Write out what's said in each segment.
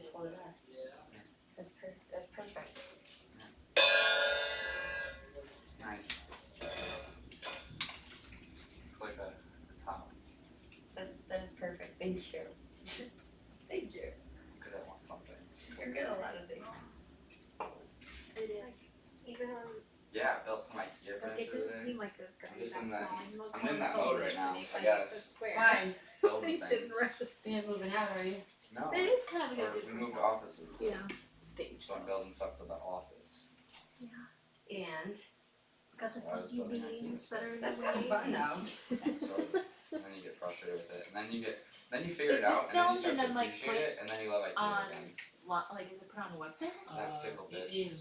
just hold it up. That's perfect. Nice. Looks like a top. That is perfect. Thank you. Thank you. I'm good at some things. You're good at a lot of things. It is. Even Yeah, I built some IKEA like furniture it didn't today. seem like it was gonna be Just that in that- small. I'm in that mode right now, I guess. Why? Building It didn't things. rest. You're not moving out, are you? No. It is kind of a Or good we moved offices. Yeah. Stage. So I'm building stuff for the office. And It's got the So I was funky building IKEA beams that are in that's the kind of way. fun though. So, and then you get frustrated with it. And then you figure Is it out this and then you filmed start and to then, like, appreciate it and then you love IKEA on- again. Like, is it put on a website? That fickle It bitch. is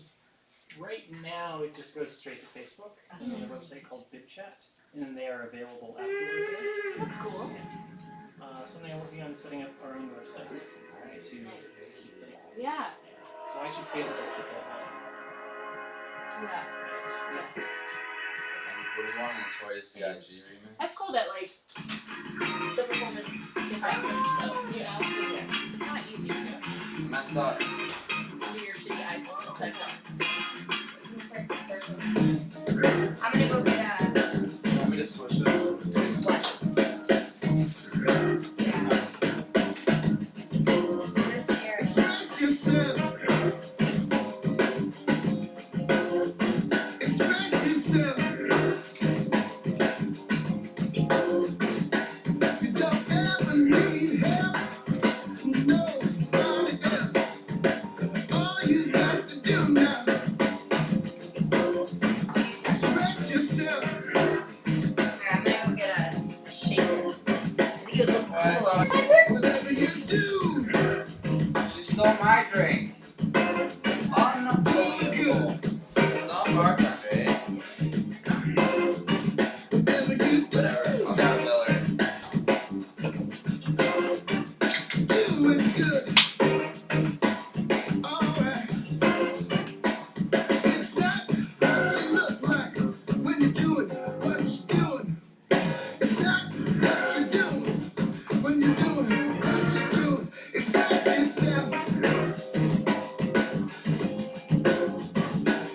right now. It just goes straight to Facebook on a website called BitChat, and they are available after we're That's cool. something I'm working on setting up our own website to keep them all. Yeah. So I should Facebook put that on. Yeah. And what do you want in a Notorious B.I.G. remix? That's cool that like the performers get that finished though, you know? 'Cause it's not easy to do. Messed up. Under your shitty iPhone, it's like I'm gonna go get You want me to switch this? yeah. This here. Express yourself. Express yourself. You don't ever need help. Nobody else. All you got to do now. Express yourself. I'm gonna go get a shaker. I think it would look cool. Whatever you do. She stole my drink. Unbelievable. Some bartender, eh? Whatever you do. Whatever. I'll have a Miller. Do it good. Alright. It's not what you look like when you're doing what you're doing. It's not what you're doing when you're doing what you're doing. Express yourself.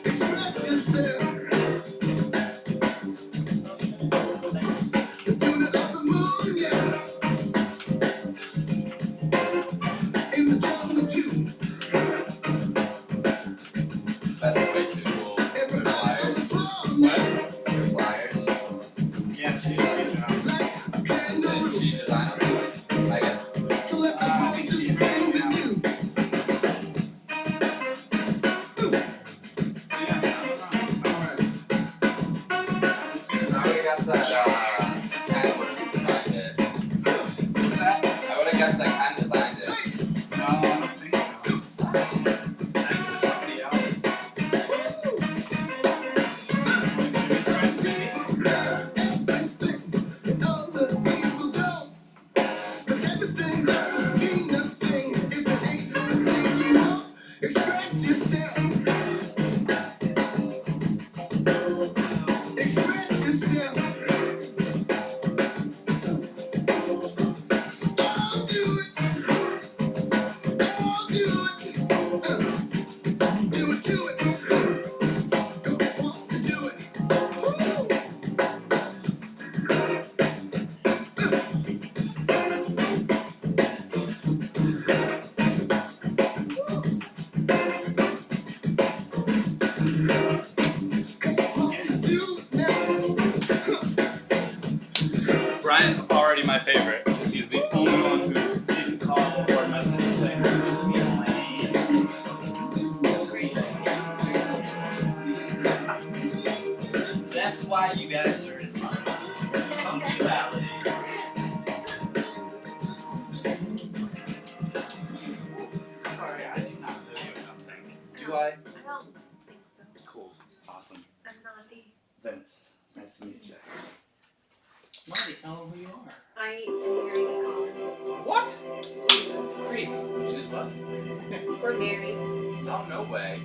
Express yourself. You're doing it on the moon, yeah. In the jungle too. That's way too cool. Your Everybody on the flyers. floor, man. Your flyers. Yeah, she did a good job. Like a kangaroo. Did she design them? I guess. So let the boys do the thing they do. So yeah, I would have guessed that Ken would have designed it. What's that? I would have guessed that Ken designed it. No, I don't think so. That was somebody else. All the people go. But everything doesn't mean nothing if it ain't the thing you want. Express yourself. Express yourself. I'll do it. I'll do it. Do it, do it. Go on to do it. Woo! Brian's already my favorite because he's the only one who didn't call or message saying, "Give me my name." That's why you guys are in punctuality. Sorry, I do not know you, I don't think. Do I? I don't think so. Cool. Awesome. I'm naughty. Vince, nice to meet you. Marty, tell him who you are. I am married to What? Crazy. She's what? Colin. We're married. Oh, no way.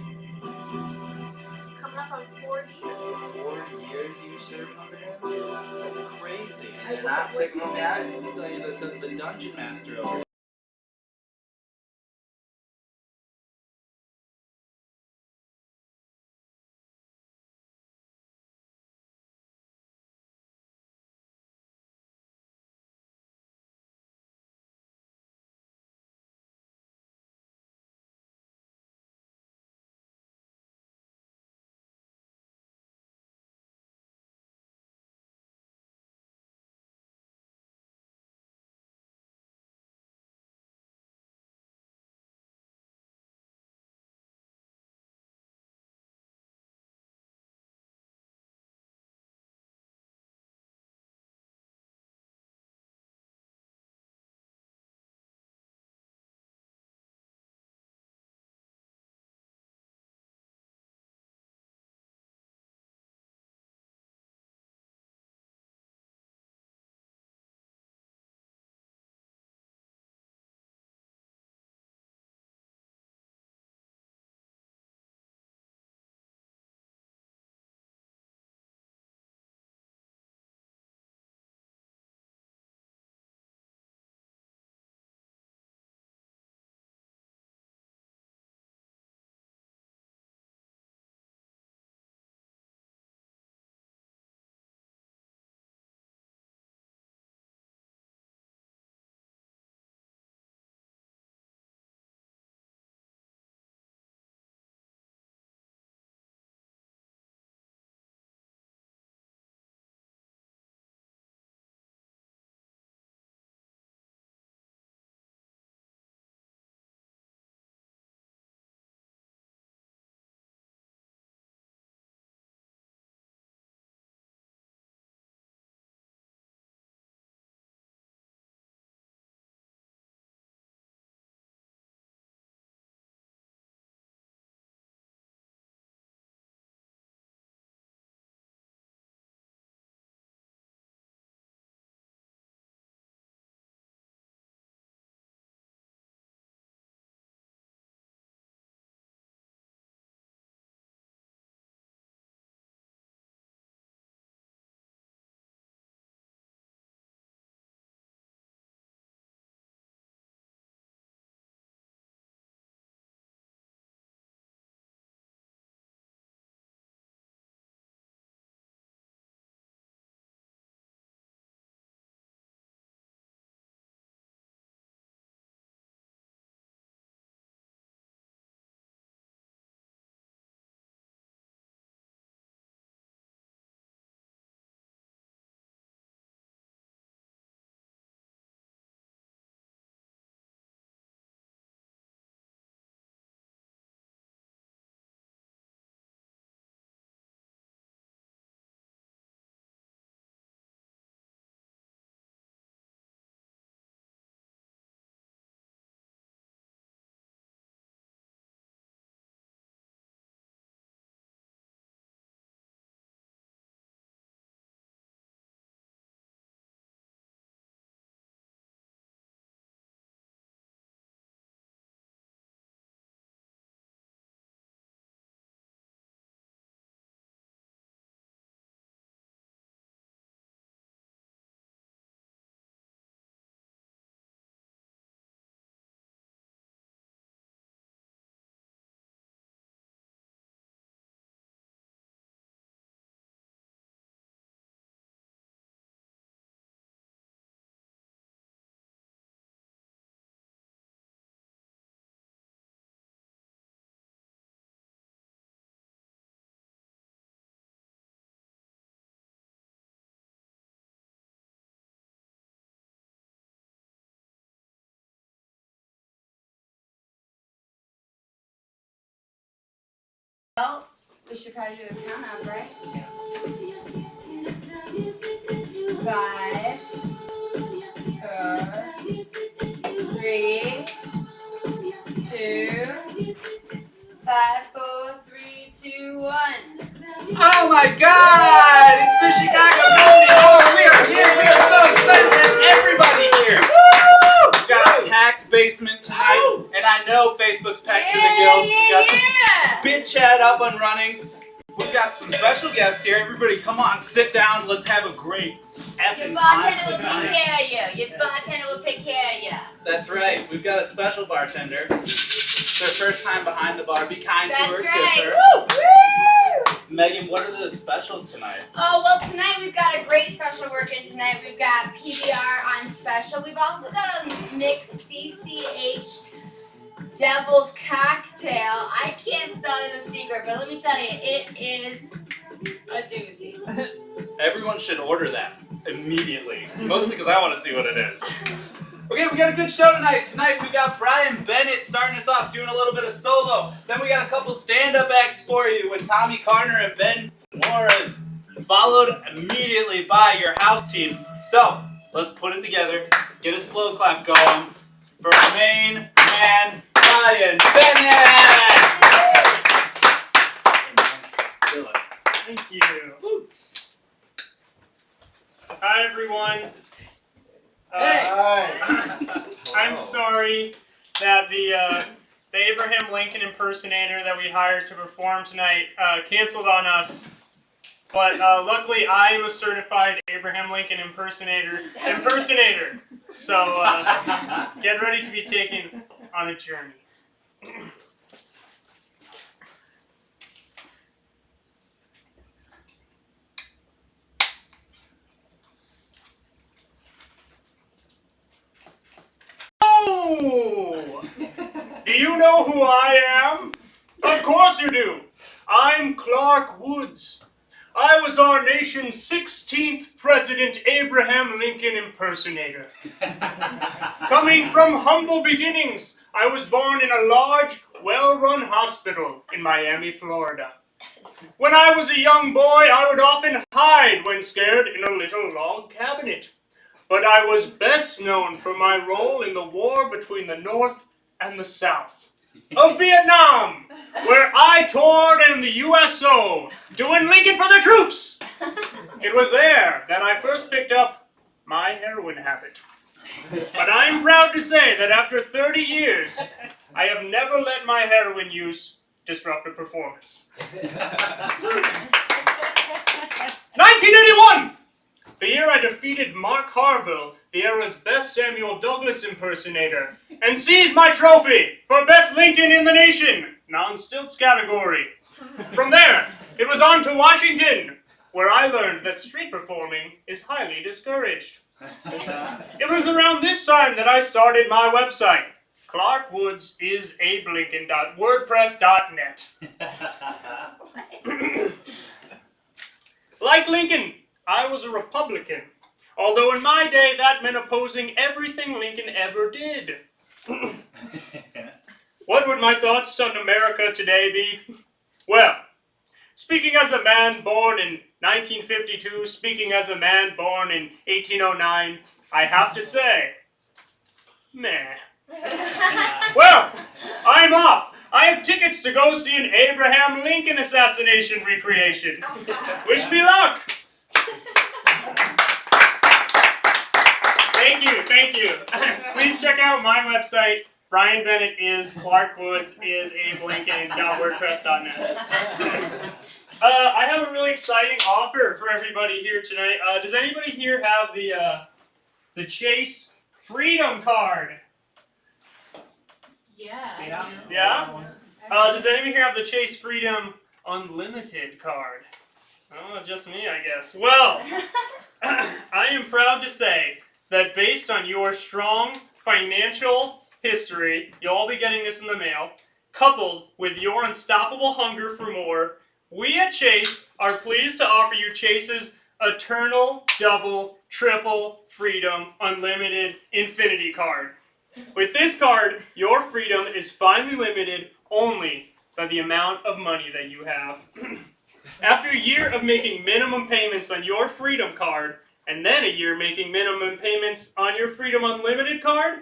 Coming up on 4 years. 4 years you served under him? That's crazy. I And you're know, not what sick you of think? that? The dungeon master over Well, we should probably do a count up, right? 5, 4, 3, 2, 5, 4, 3, 2, 1. Oh my God! It's the Chicago Comedy Hour. We are here. We are so excited to have everybody here. Woo! We've got a packed basement tonight, and I know Facebook's packed to the gills. We got the Bit Chat up and running. We've got some special guests here. Everybody, come on, sit down. Let's have a great effing Your time bartender will take tonight. care of you. Your bartender will take care of you. That's right. We've got a special bartender. It's their first time behind the bar. Be kind to That's her, right. tip her. Woo! Megan, what are the specials tonight? Oh, well, tonight we've got a great special working tonight. We've got PBR on special. We've also got a mixed CCH Devil's Cocktail. I can't tell you the secret, but let me tell you, it is a doozy. Everyone should order that immediately. Mostly because I want to see what it is. Okay, we got a good show tonight. Tonight we got Brian Bennett starting us off, doing a little bit of solo. Then we got a couple stand-up acts for you with Tommy Carner and Ben Flores, followed immediately by your house team. So, let's put it together. Get a slow clap going for our main man, Brian Bennett! Thank you. Hi, everyone. I'm sorry that the Abraham Lincoln impersonator that we hired to perform tonight canceled on us. But luckily, I am a certified Abraham Lincoln impersonator. So get ready to be taken on a journey. Oh! Do you know who I am? Of course you do. I'm Clark Woods. I was our nation's 16th President Abraham Lincoln impersonator. Coming from humble beginnings, I was born in a large, well-run hospital in Miami, Florida. When I was a young boy, I would often hide when scared in a little log cabinet. But I was best known for my role in the war between the North and the South of Vietnam, where I toured in the USO, doing Lincoln for the troops. It was there that I first picked up my heroin habit. But I'm proud to say that after 30 years, I have never let my heroin use disrupt a performance. 1981! The year I defeated Mark Harville, the era's best Samuel Douglas impersonator, and seized my trophy for Best Lincoln in the Nation, non-stilts category. From there, it was on to Washington, where I learned that street performing is highly discouraged. It was around this time that I started my website, clarkwoodsisablincoln.wordpress.net. Like Lincoln, I was a Republican, although in my day that meant opposing everything Lincoln ever did. What would my thoughts on America today be? Well, speaking as a man born in 1952, speaking as a man born in 1809, I have to say, meh. Well, I'm off. I have tickets to go see an Abraham Lincoln assassination recreation. Wish me luck. Thank you. Please check out my website. Brian Bennett is clarkwoodsisablincoln.wordpress.net. I have a really exciting offer for everybody here tonight. Does anybody here have the Chase Freedom Card? Yeah. Yeah? Does anybody here have the Chase Freedom Unlimited card? Oh, just me, I guess. Well, I am proud to say that based on your strong financial history, you'll all be getting this in the mail, coupled with your unstoppable hunger for more, we at Chase are pleased to offer you Chase's Eternal Double Triple Freedom Unlimited Infinity Card. With this card, your freedom is finally limited only by the amount of money that you have. After a year of making minimum payments on your Freedom card, and then a year making minimum payments on your Freedom Unlimited card,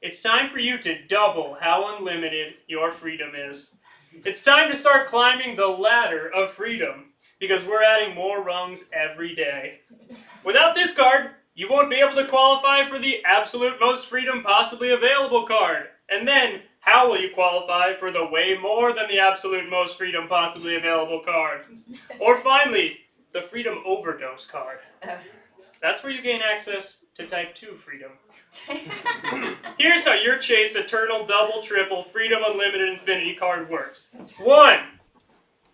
it's time for you to double how unlimited your freedom is. It's time to start climbing the ladder of freedom, because we're adding more rungs every day. Without this card, you won't be able to qualify for the absolute most freedom possibly available card. And then, how will you qualify for the way more than the absolute most freedom possibly available card? Or finally, the Freedom Overdose card. That's where you gain access to Type 2 freedom. Here's how your Chase Eternal Double Triple Freedom Unlimited Infinity card works. 1.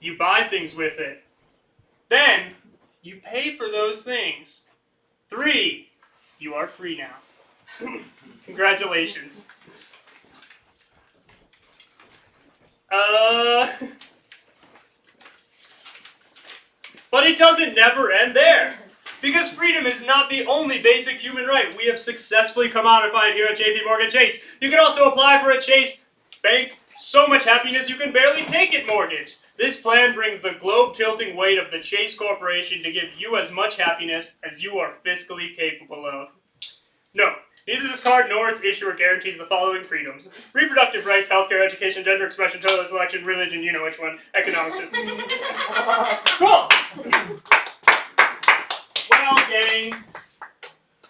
You buy things with it. Then, you pay for those things. 3. You are free now. Congratulations. But it doesn't never end there. Because freedom is not the only basic human right we have successfully commodified here at JP Morgan Chase. You can also apply for a Chase Bank so much happiness you can barely take it mortgage. This plan brings the globe-tilting weight of the Chase Corporation to give you as much happiness as you are fiscally capable of. No, neither this card nor its issuer guarantees the following freedoms: reproductive rights, healthcare, education, gender expression, toilet selection, religion, you know which one, economic system. Cool! Well, gang,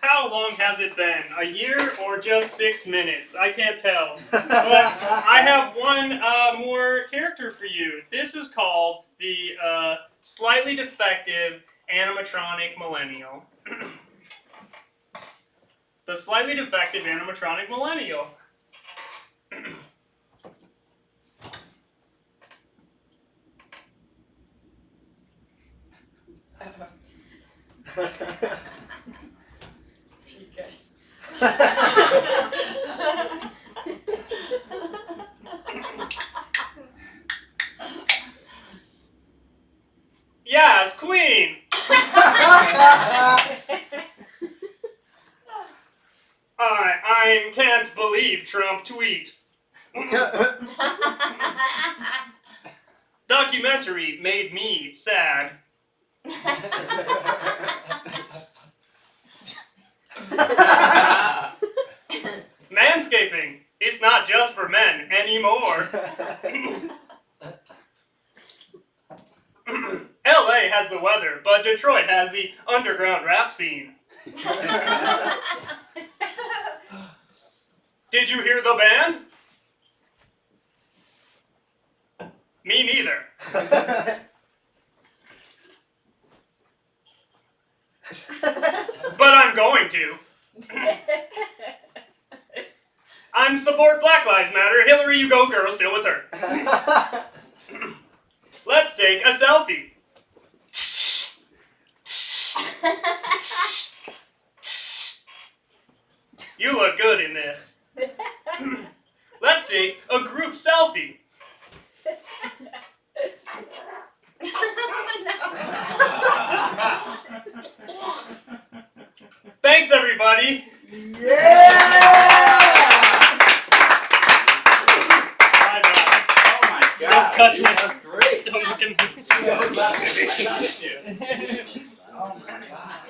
how long has it been? A year or just 6 minutes? I can't tell. But I have one more character for you. This is called the slightly defective animatronic millennial. The slightly defective animatronic millennial. Yes, Queen! I can't believe Trump tweet. Documentary made me sad. Manscaping, it's not just for men anymore. LA has the weather, but Detroit has the underground rap scene. Did you hear the band? Me neither. But I'm going to. I'm support Black Lives Matter. Hillary, you go, girl. Still with her. Let's take a selfie. You look good in this. Let's take a group selfie. Thanks, everybody. Yeah! Oh my god. Don't touch me. That's great. Don't look at me. Oh my god.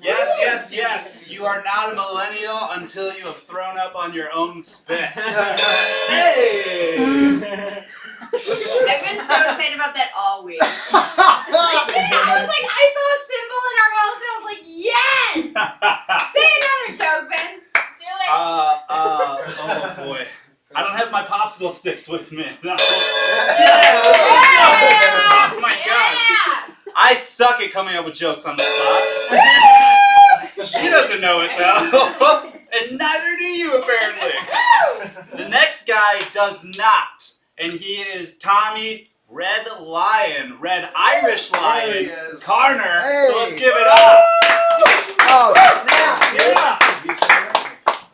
Yes, yes, yes. You are not a millennial until you have thrown up on your own spit. Hey! I've been so excited about that all week. Like, today, I was like, I saw a symbol in our house and I was like, yes! Say another joke, Ben. Do it. Oh boy. I don't have my popsicle sticks with me. No. Yeah! Oh my god. I suck at coming up with jokes on the spot. She doesn't know it though. And neither do you apparently. The next guy does not. And he is Tommy Red Lion, Red Irish Lion, There he is. Carner. Hey. So let's give it up. Oh, snap! Yeah.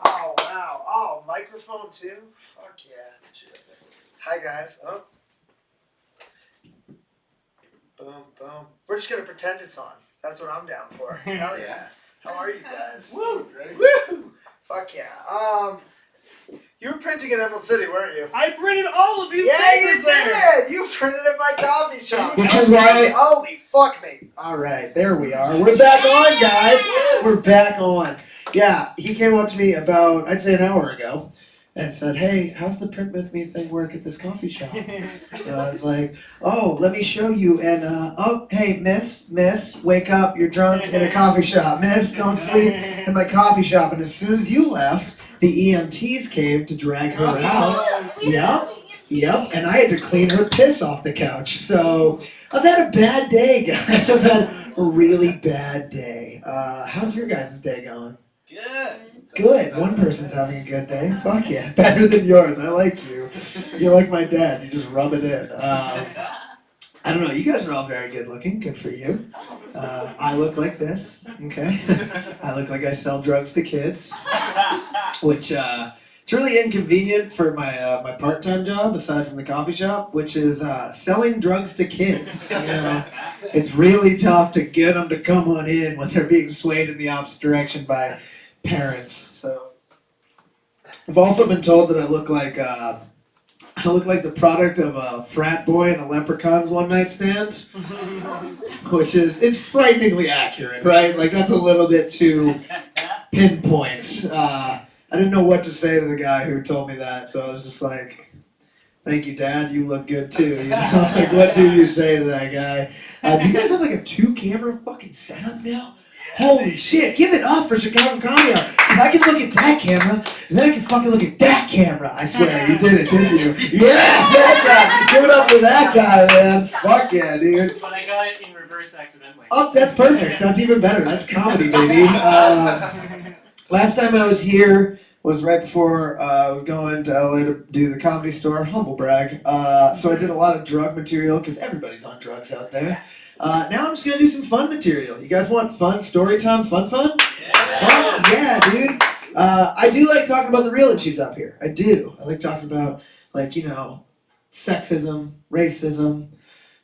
Oh, wow. Oh, microphone too? Fuck yeah. Hi, guys. Oh. Boom, boom. We're just gonna pretend it's on. That's what I'm down for. Hell yeah. How are you guys? Woo. Woo! Fuck yeah. You were printing at Emerald City, weren't you? I printed all of these Yeah, you papers there. did! You printed at my coffee shop. Which is why, holy fuck me. Alright, there we are. We're back on, guys. We're back on. Yeah, he came up to me about, I'd say an hour ago, and said, hey, how's the print with me thing work at this coffee shop? And I was like, oh, let me show you. And, oh, hey, miss, wake up. You're drunk in a coffee shop. Miss, don't sleep in my coffee shop. And as soon as you left, the EMTs came to drag her out. Yep, and I had to clean her piss off the couch. So I've had a bad day, guys. I've had a really bad day. How's your guys' day going? Good. One person's having a good day. Fuck yeah. Better than yours. I like you. You're like my dad. You just rub it in. I don't know. You guys are all very good looking. Good for you. I look like this. Okay. I look like I sell drugs to kids. Which, it's really inconvenient for my my part-time job, aside from the coffee shop, which is selling drugs to kids. You know, it's really tough to get them to come on in when they're being swayed in the opposite direction by parents. So I've also been told that I look like the product of a frat boy and a leprechaun's one night stand, which is, it's frighteningly accurate, right? Like, that's a little bit too pinpoint. I didn't know what to say to the guy who told me that, so I was just like, thank you, Dad, you look good too, you know? Like, what do you say to that guy? Do you guys have like a 2-camera fucking setup now? Holy shit, give it up for Chicago Comedy Hour. Because I can look at that camera, and then I can fucking look at that camera. I swear, you did it, didn't you? Yeah, that guy. Give it up for that guy, man. Fuck yeah, dude. But I got it in reverse accidentally. Oh, that's perfect. That's even better. That's comedy, baby. Last time I was here was right before I was going to LA to do the Comedy Store, humble brag. So I did a lot of drug material, because everybody's on drugs out there. Now I'm just gonna do some fun material. You guys want fun story time? Fun? Fuck yeah, dude. I do like talking about the real issues up here. I do. I like talking about, like, you know, sexism, racism,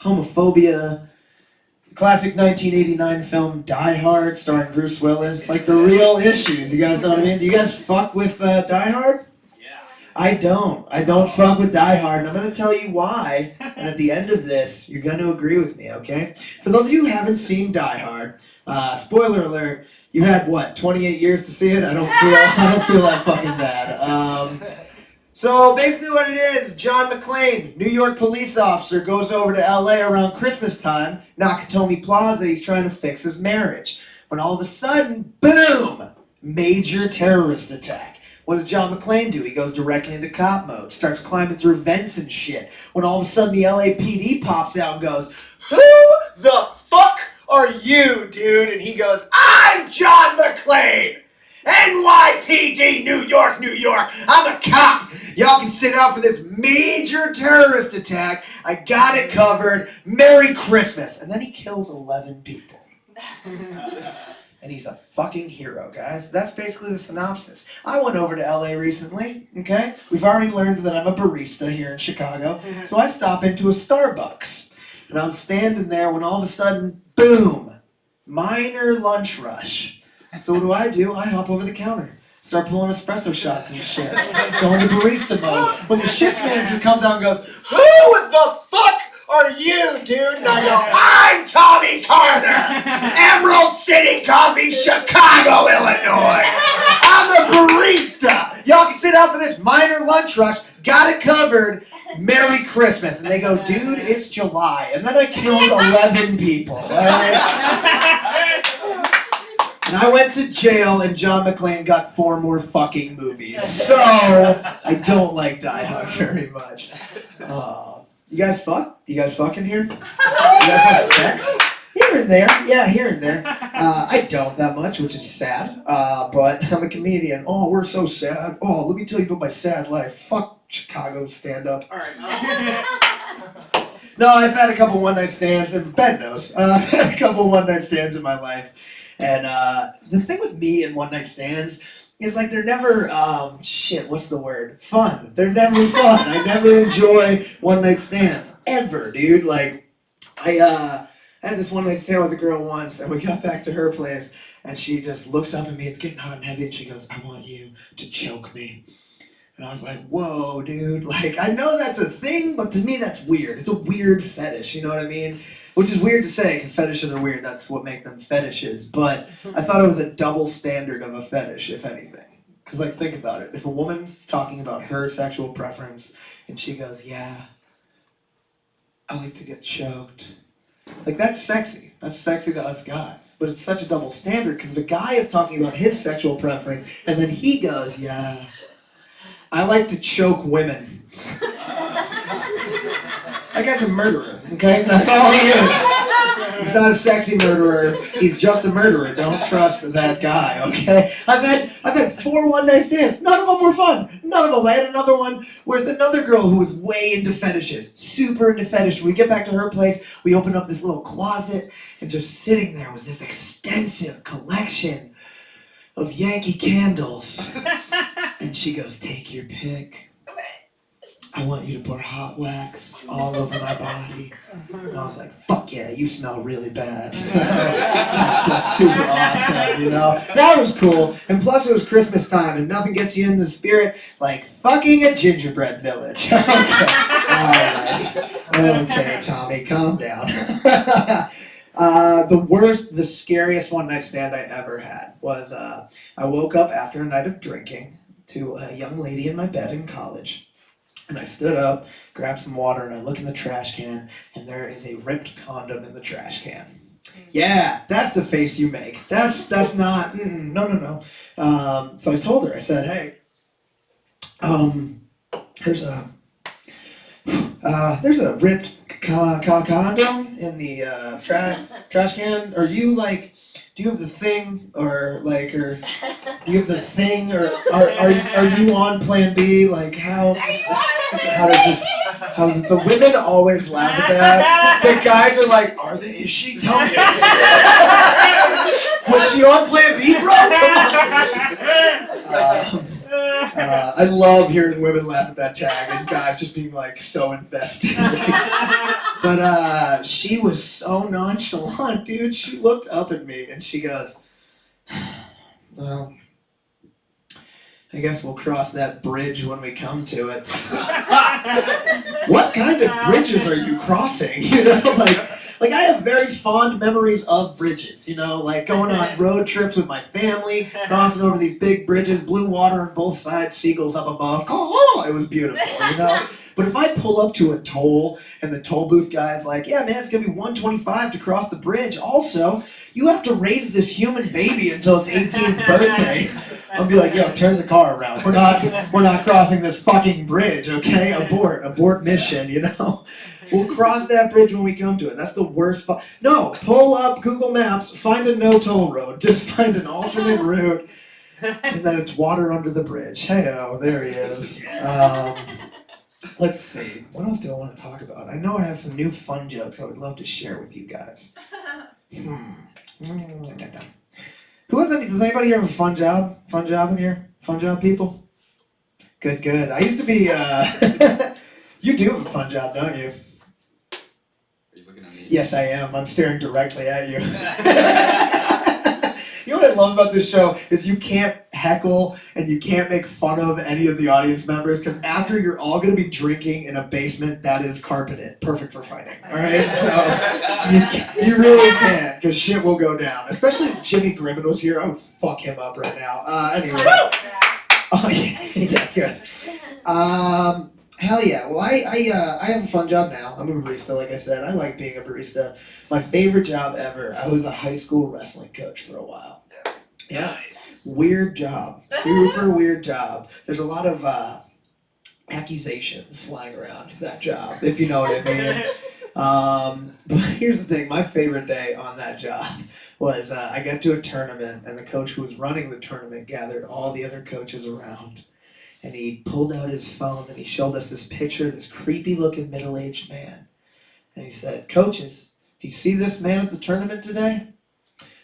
homophobia, the classic 1989 film Die Hard starring Bruce Willis. Like, the real issues. You guys know what I mean? Do you guys fuck with Die Hard? I don't fuck with Die Hard, and I'm going to tell you why, and at the end of this, you're going to agree with me, okay? For those of you who haven't seen Die Hard, spoiler alert, you had, 28 years to see it? I don't feel that fucking bad. So basically what it is, John McClane, New York police officer, goes over to LA around Christmas time, Nakatomi Plaza, he's trying to fix his marriage. When all of a sudden, boom, major terrorist attack. What does John McClane do? He goes directly into cop mode, starts climbing through vents and shit. When all of a sudden the LAPD pops out and goes, who the fuck are you, dude? And he goes, I'm John McClane! NYPD, New York, New York. I'm a cop. Y'all can sit out for this major terrorist attack. I got it covered. Merry Christmas. And then he kills 11 people. And he's a fucking hero, guys. That's basically the synopsis. I went over to LA recently, okay? We've already learned that I'm a barista here in Chicago. So I stop into a Starbucks. And I'm standing there when all of a sudden, boom, minor lunch rush. So what do? I hop over the counter. Start pulling espresso shots and shit. Go into barista mode. When the shift manager comes out and goes, who the fuck are you, dude? And I go, I'm Tommy Carter, Emerald City Coffee, Chicago, Illinois. I'm a barista. Y'all can sit out for this minor lunch rush. Got it covered. Merry Christmas. And they go, dude, it's July. And then I killed 11 people. All right? And I went to jail, and John McClane got 4 more fucking movies. So I don't like Die Hard very much. You guys fuck? You guys fucking here? You guys have sex? Here and there. Yeah, here and there. I don't that much, which is sad. But I'm a comedian. Oh, we're so sad. Oh, let me tell you about my sad life. Fuck Chicago stand-up. All right. No, I've had a couple one-night stands, and Ben knows. I've had a couple one-night stands in my life. And the thing with me and one-night stands is, like, they're never, fun. They're never fun. I never enjoy one-night stands. Ever, dude. Like, I had this one-night stand with a girl once, and we got back to her place, and she just looks up at me, it's getting hot and heavy, and she goes, I want you to choke me. And I was like, whoa, dude, like, I know that's a thing, but to me that's weird. It's a weird fetish, you know what I mean? Which is weird to say, because fetishes are weird, that's what make them fetishes, but I thought it was a double standard of a fetish, if anything. Because, like, think about it. If a woman's talking about her sexual preference, and she goes, yeah, I like to get choked. Like, that's sexy. That's sexy to us guys. But it's such a double standard, because if a guy is talking about his sexual preference, and then he goes, yeah, I like to choke women. That guy's a murderer, okay? That's all he is. He's not a sexy murderer. He's just a murderer. Don't trust that guy, okay? I've had 4 one-night stands. None of them were fun. None of them. I had another one with another girl who was way into fetishes. Super into fetish. We get back to her place. We open up this little closet, and just sitting there was this extensive collection of Yankee candles. And she goes, take your pick. I want you to pour hot wax all over my body. And I was like, fuck yeah, you smell really bad. So that's super awesome, you know? That was cool. And plus it was Christmas time and nothing gets you in the spirit like fucking a gingerbread village. Okay. Alright. Okay, Tommy, calm down. The scariest one-night stand I ever had was I woke up after a night of drinking to a young lady in my bed in college. And I stood up, grabbed some water, and I look in the trash can, and there is a ripped condom in the trash can. Yeah, that's the face you make. That's not, no. So I told her, I said, hey, there's a ripped condom in the trash can. Are you like, do you have the thing, or do you have the thing, or are you on Plan B? Like how does this? The women always laugh at that. The guys are like, is she? Tell me. Was she on Plan B, bro? Come on. I love hearing women laugh at that tag and guys just being like so invested. But she was so nonchalant, dude. She looked up at me and she goes, well, I guess we'll cross that bridge when we come to it. What kind of bridges are you crossing? You know, like I have very fond memories of bridges, you know, like going on road trips with my family, crossing over these big bridges, blue water on both sides, seagulls up above. Oh, it was beautiful, you know? But if I pull up to a toll and the toll booth guy's like, yeah, man, it's going to be $125 to cross the bridge. Also, you have to raise this human baby until its 18th birthday. I'll be like, yo, turn the car around. We're not crossing this fucking bridge, okay? Abort mission, you know? We'll cross that bridge when we come to it. That's the worst. No, pull up Google Maps, find a no toll road. Just find an alternate route, and then it's water under the bridge. Hey-oh, there he is. Let's see. What else do I want to talk about? I know I have some new fun jokes I would love to share with you guys. Does anybody here have a fun job? Fun job in here? Fun job, people? Good. I used to be, you do have a fun job, don't you? Are you looking at me? Yes, I am. I'm staring directly at you. You know what I love about this show is you can't heckle and you can't make fun of any of the audience members because after you're all going to be drinking in a basement that is carpeted, perfect for fighting. All right, so you really can't because shit will go down. Especially if Jimmy Grimmon was here, I would fuck him up right now. Anyway, oh yeah, good. Hell yeah. Well, I have a fun job now. I'm a barista, like I said. I like being a barista. My favorite job ever. I was a high school wrestling coach for a while. Yeah. Nice. Weird job. Super weird job. There's a lot of accusations flying around that job, if you know what I mean. But here's the thing. My favorite day on that job was I got to a tournament, and the coach who was running the tournament gathered all the other coaches around. And he pulled out his phone and he showed us this picture of this creepy looking middle-aged man. And he said, coaches, if you see this man at the tournament today,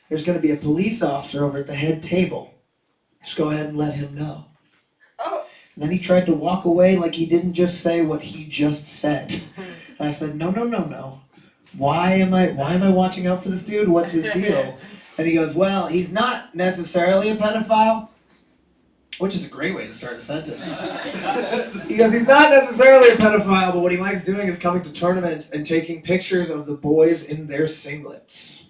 there's going to be a police officer over at the head table. Just go ahead and let him know. Oh. And then he tried to walk away like he didn't just say what he just said. And I said, no. Why am I watching out for this dude? What's his deal? And he goes, well, he's not necessarily a pedophile. which is a great way to start a sentence. He goes, he's not necessarily a pedophile, but what he likes doing is coming to tournaments and taking pictures of the boys in their singlets.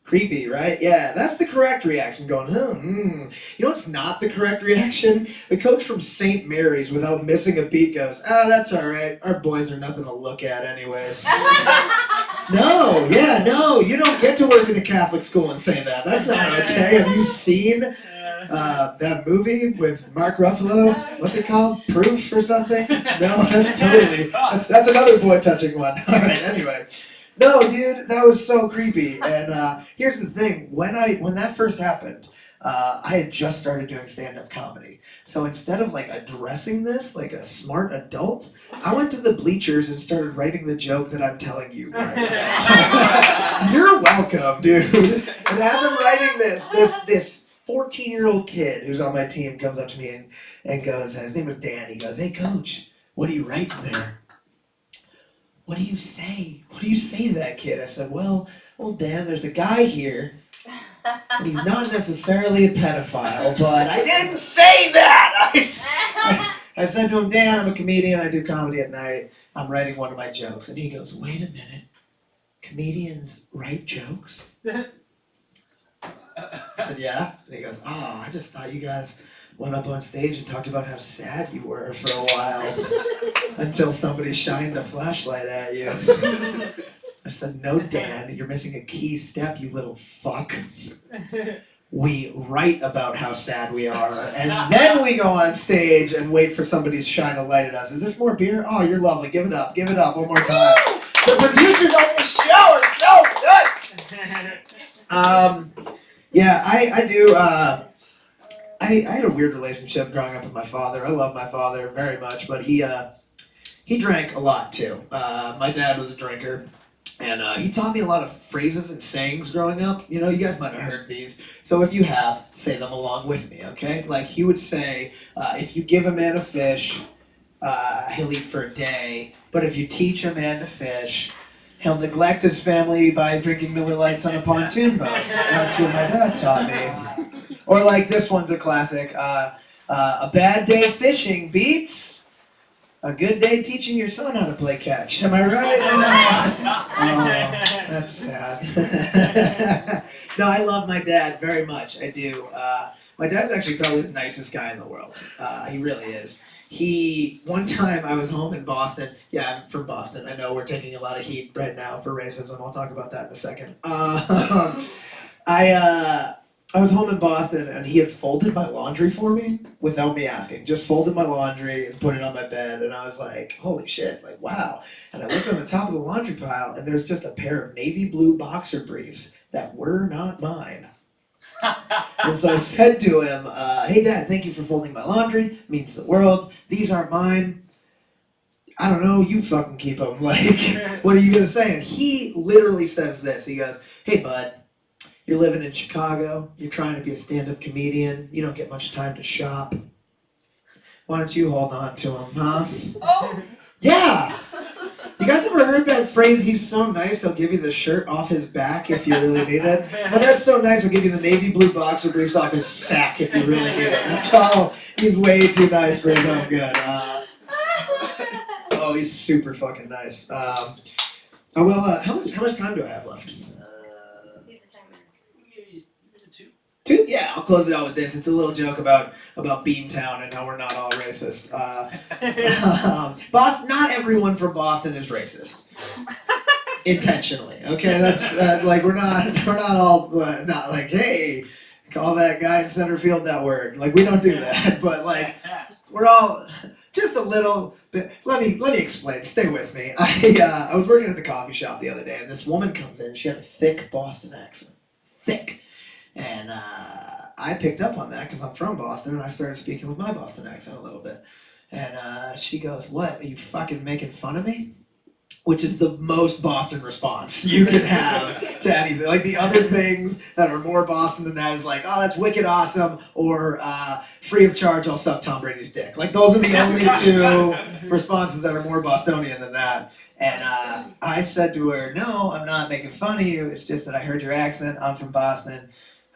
Creepy, right? Yeah, that's the correct reaction. Going, You know what's not the correct reaction? The coach from St. Mary's, without missing a beat, goes, that's all right. Our boys are nothing to look at anyways. No, you don't get to work in a Catholic school and say that. That's not okay. Have you seen that movie with Mark Ruffalo? What's it called? Proof or something? No, that's totally, that's another boy touching one. All right, anyway. No, dude, that was so creepy. And here's the thing: when that first happened, I had just started doing stand-up comedy. So instead of like addressing this like a smart adult, I went to the bleachers and started writing the joke that I'm telling you right now. You're welcome, dude. And as I'm writing this 14-year-old kid who's on my team comes up to me and goes, his name was Dan. He goes, "Hey, coach, what are you writing there?" What do you say? What do you say to that kid? I said, well, Dan, there's a guy here, and he's not necessarily a pedophile, but I didn't say that! I said to him, Dan, I'm a comedian, I do comedy at night, I'm writing one of my jokes. And he goes, wait a minute, comedians write jokes? I said, yeah. And he goes, I just thought you guys went up on stage and talked about how sad you were for a while until somebody shined a flashlight at you. I said, no, Dan, you're missing a key step, you little fuck. We write about how sad we are, and then we go on stage and wait for somebody to shine a light at us. Is this more beer? Oh, you're lovely. Give it up one more time. The producers on this show are so good! Yeah, I do, I had a weird relationship growing up with my father. I love my father very much, but he drank a lot too. My dad was a drinker, and he taught me a lot of phrases and sayings growing up. You know, you guys might have heard these. So if you have, say them along with me, okay? Like he would say, if you give a man a fish, he'll eat for a day. But if you teach a man to fish, he'll neglect his family by drinking Miller Lights on a pontoon boat. That's what my dad taught me. Or like this one's a classic. A bad day fishing beats a good day teaching your son how to play catch. Am I right? Oh, that's sad. No, I love my dad very much. I do. My dad's actually probably the nicest guy in the world. He really is. One time I was home in Boston. Yeah, I'm from Boston. I know we're taking a lot of heat right now for racism. I'll talk about that in a second. I was home in Boston, and he had folded my laundry for me without me asking. Just folded my laundry and put it on my bed, and I was like, holy shit, like, wow. And I looked on the top of the laundry pile, and there's just a pair of navy blue boxer briefs that were not mine. And so I said to him, hey, Dad, thank you for folding my laundry. It means the world. These aren't mine. I don't know, you fucking keep them. Like, what are you going to say? And he literally says this. He goes, hey, bud. You're living in Chicago, you're trying to be a stand-up comedian, you don't get much time to shop. Why don't you hold on to him, huh? Oh. Yeah! You guys ever heard that phrase, he's so nice, he'll give you the shirt off his back if you really need it? But that's so nice, he'll give you the navy blue boxer briefs off his sack if you really need it. That's all, he's way too nice for his own good. Oh, he's super fucking nice. How much time do I have left? Two? Yeah, I'll close it out with this. It's a little joke about Beantown and how we're not all racist. Boston. Not everyone from Boston is racist. Intentionally, okay? That's like we're not all not like, hey, call that guy in center field that word. Like we don't do that. But like we're all just a little bit. Let me explain. Stay with me. I was working at the coffee shop the other day, and this woman comes in. She had a thick Boston accent. Thick. And I picked up on that because I'm from Boston, and I started speaking with my Boston accent a little bit. And she goes, what, are you fucking making fun of me? Which is the most Boston response you can have to anything. Like the other things that are more Boston than that is like, oh, that's wicked awesome, or free of charge, I'll suck Tom Brady's dick. Like those are the only two responses that are more Bostonian than that. And I said to her, no, I'm not making fun of you. It's just that I heard your accent. I'm from Boston.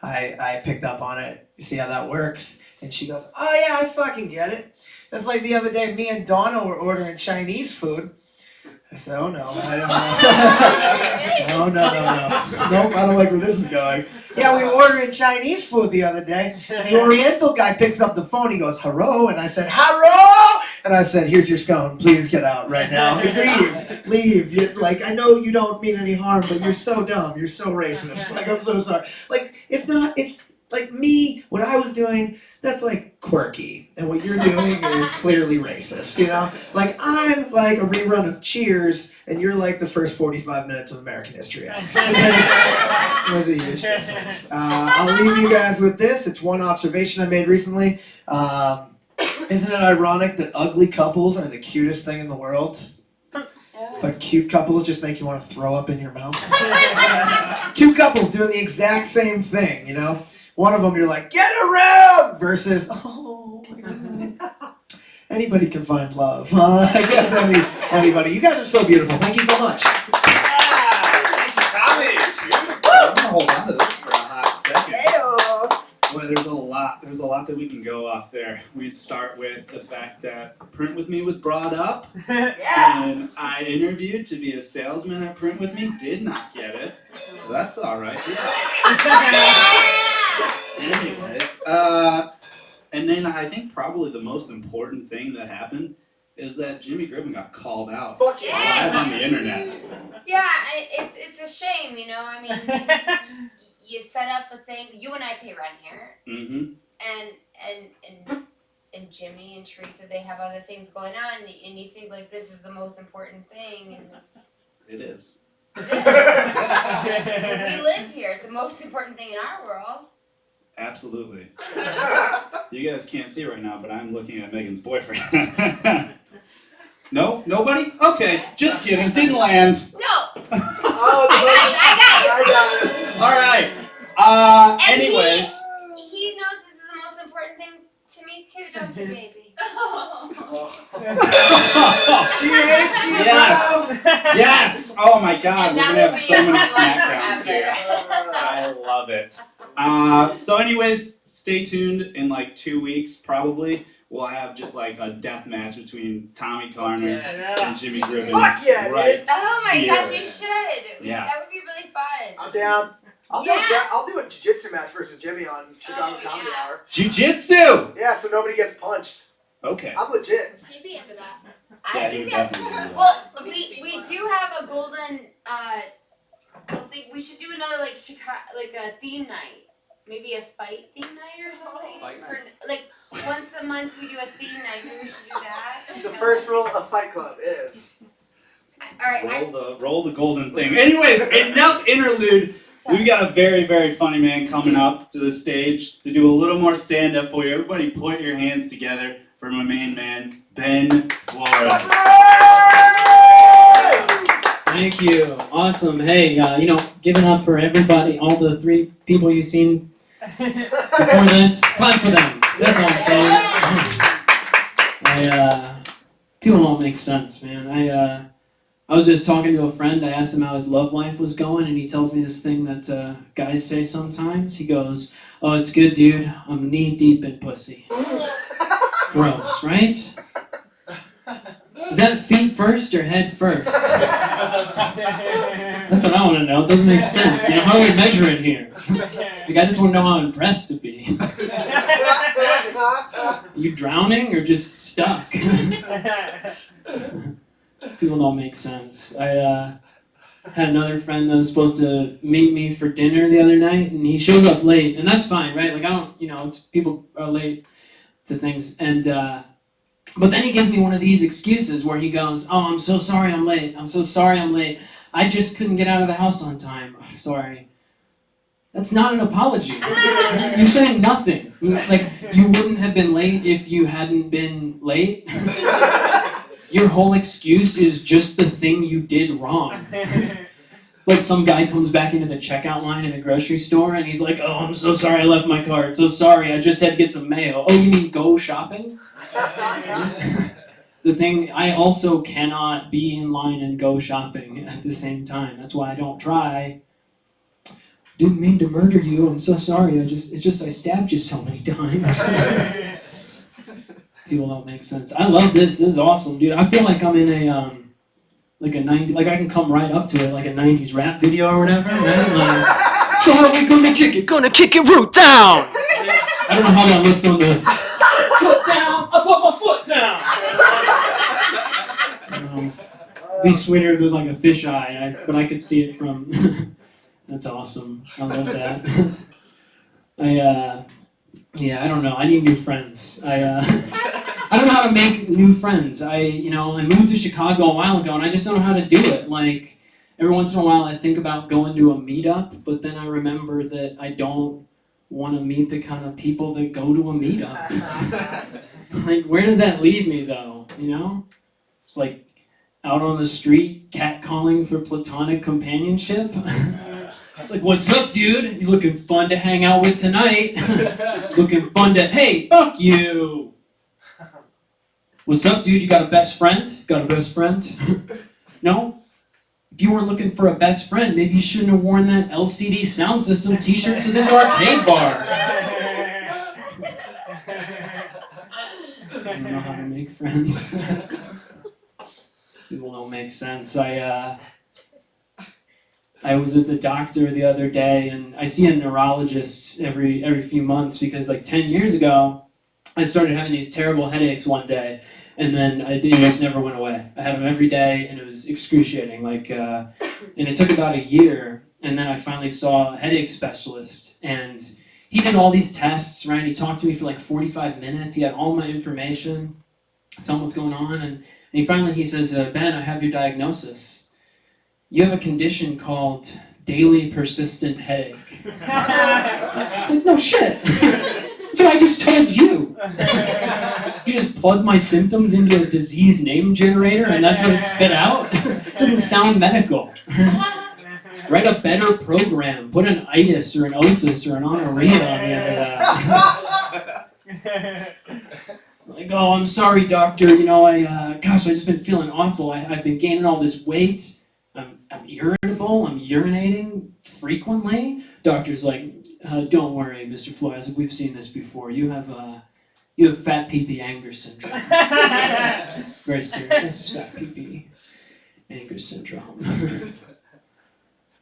I picked up on it. You see how that works? And she goes, oh yeah, I fucking get it. That's like the other day, me and Donna were ordering Chinese food. I said, oh no, I don't know. No. Nope, I don't like where this is going. Yeah, we were ordering Chinese food the other day. The Oriental guy picks up the phone, he goes, hello, and I said, hello! And I said, here's your scone, please get out right now. Leave. Like, I know you don't mean any harm, but you're so dumb, you're so racist. Like, I'm so sorry. Like, it's like me, what I was doing, that's like quirky. And what you're doing is clearly racist, you know? Like, I'm like a rerun of Cheers, and you're like the first 45 minutes of American History X. There's a huge difference. I'll leave you guys with this. It's one observation I made recently. Isn't it ironic that ugly couples are the cutest thing in the world? But cute couples just make you want to throw up in your mouth? Two couples doing the exact same thing, you know? One of them you're like, get around! Versus, oh my God. Anybody can find love, huh? I guess anybody. You guys are so beautiful. Thank you so much. Tommy, beautiful. I'm gonna hold on to this for a hot second. Heyo. Boy, there's a lot that we can go off there. We'd start with the fact that Print With Me was brought up. Yeah. And I interviewed to be a salesman at Print With Me, did not get it. That's alright. Anyways, and then I think probably the most important thing that happened is that Jimmy Griffin got called out Fuck live on the internet. Yeah, it's a shame, you know. I mean, you set up a thing. You and I pay rent here, Mm-hmm. and Jimmy and Teresa, they have other things going on, and you think like this is the most important thing, and It is. we live here. It's the most important thing in our world. Absolutely. You guys can't see right now, but I'm looking at Megan's boyfriend. No? Nobody? Okay, just kidding. Didn't land. No, Oh, I got you. Alright. And Anyways. he knows this is the most important thing to me too, don't you, baby? She hates you, Yes. Yes. Oh my God, And we're that gonna have will so be many our smackdowns life here. forever. I love it. So anyways, stay tuned. In like 2 weeks, probably we'll have just like a death match between Tommy Garner Yes. and Jimmy Griffin. Fuck yeah, dude. right Oh my here. gosh, we should. Yeah. That would be really fun. I'm down. Yeah. I'll do a jiu-jitsu match versus Jimmy on Chicago Oh, Comedy yeah. Hour. Jiu-Jitsu. Yeah, so nobody gets punched. Okay. I'm legit. He'd be into that. Yeah, I he think would that's definitely do that. well. We do have a golden. I think we should do another like Chicago, like a theme night. Maybe a fight theme night or something. Fight For, like once a month we do a theme night. Maybe we should do that. The first rule of Fight Club is... All right. Roll the golden thing. Anyways, enough interlude. We've got a very, very funny man coming up to the stage to do a little more stand-up for you. Everybody put your hands together for my main man, Ben Flores. Thank you. Awesome. Hey, giving up for everybody, all the three people you've seen before this. Clap for them. That's all I'm saying. People don't make sense, man. I was just talking to a friend. I asked him how his love life was going, and he tells me this thing that guys say sometimes. He goes, "Oh, it's good, dude. I'm knee deep in pussy." Gross, right? Is that feet first or head first? That's what I want to know. It doesn't make sense. How do we measure it here? Like, I just want to know how impressed to be. Are you drowning or just stuck? People don't make sense. I had another friend that was supposed to meet me for dinner the other night, and he shows up late, and that's fine, right? Like, I don't, it's people are late to things, and but then he gives me one of these excuses where he goes, "Oh, I'm so sorry I'm late. I'm so sorry I'm late. I just couldn't get out of the house on time. Sorry." That's not an apology. You're saying nothing. You wouldn't have been late if you hadn't been late. Your whole excuse is just the thing you did wrong. It's like some guy comes back into the checkout line in the grocery store and he's like, "Oh, I'm so sorry I left my cart. So sorry, I just had to get some mayo." Oh, you mean go shopping? The thing, I also cannot be in line and go shopping at the same time. That's why I don't try. didn't mean to murder you. I'm so sorry. It's just I stabbed you so many times. People don't make sense. I love this. This is awesome, dude. I feel like I'm in a like a 90, like I can come right up to it, like a 90s rap video or whatever, right? Like, so how we gonna kick it? Gonna kick it root down. I don't know how that looked on the foot down. I put my foot down. It'd be sweeter if it was like a fisheye, but I could see it from. That's awesome. I love that. I don't know. I need new friends. I don't know how to make new friends. I moved to Chicago a while ago, and I just don't know how to do it. Like, every once in a while, I think about going to a meetup, but then I remember that I don't want to meet the kind of people that go to a meetup. Like, where does that leave me, though? You know? It's like out on the street, catcalling for platonic companionship. It's like, what's up, dude? You looking fun to hang out with tonight? Looking fun to, hey, fuck you! What's up, dude? You got a best friend? Got a best friend? No? If you weren't looking for a best friend, maybe you shouldn't have worn that LCD sound system t-shirt to this arcade bar. I don't know how to make friends. People don't make sense. I was at the doctor the other day, and I see a neurologist every few months because like 10 years ago, I started having these terrible headaches one day, and then it just never went away. I had them every day, and it was excruciating. And it took about a year, and then I finally saw a headache specialist, and he did all these tests, right? He talked to me for like 45 minutes. He had all my information, tell him what's going on, and he says, Ben, I have your diagnosis. You have a condition called daily persistent headache. Like, no shit. That's what I just told you. You just plug my symptoms into a disease name generator and that's what it spit out? It doesn't sound medical. Write a better program. Put an itis or an osis or an honorrhea on the end of that. Like, oh, I'm sorry, doctor. I've just been feeling awful. I've been gaining all this weight. I'm irritable, I'm urinating frequently. Doctor's like, don't worry, Mr. Flores, we've seen this before. You have fat pee-pee anger syndrome. Very serious fat pee-pee anger syndrome.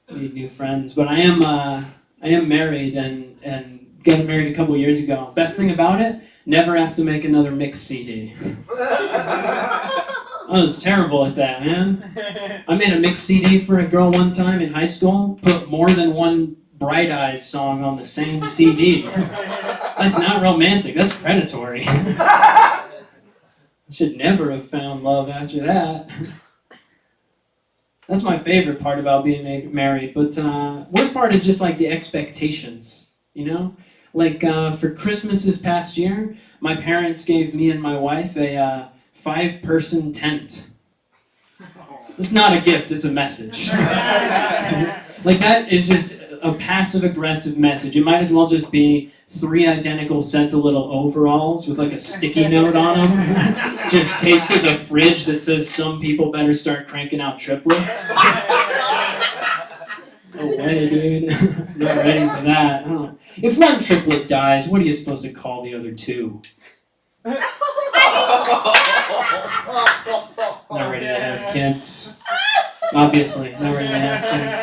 I need new friends, but I am married and got married a couple years ago. Best thing about it, never have to make another mix CD. I was terrible at that, man. I made a mix CD for a girl one time in high school, put more than one Bright Eyes song on the same CD. That's not romantic, that's predatory. I should never have found love after that. That's my favorite part about being married, but worst part is just like the expectations, Like for Christmas this past year, my parents gave me and my wife a 5-person tent. It's not a gift, it's a message. Like that is just a passive-aggressive message. It might as well just be 3 identical sets of little overalls with like a sticky note on them, just taped to the fridge that says some people better start cranking out triplets. No way, dude. Not ready for that. If one triplet dies, what are you supposed to call the other 2? Not ready to have kids. Obviously, not ready to have kids.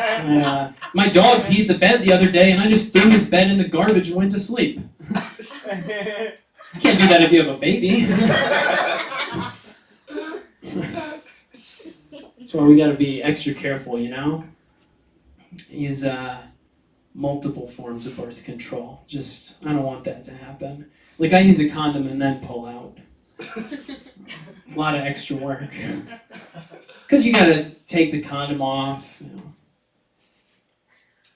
My dog peed the bed the other day, and I just threw his bed in the garbage and went to sleep. You can't do that if you have a baby. That's why we gotta be extra careful, Use multiple forms of birth control. I don't want that to happen. Like, I use a condom and then pull out. A lot of extra work. Because you gotta take the condom off,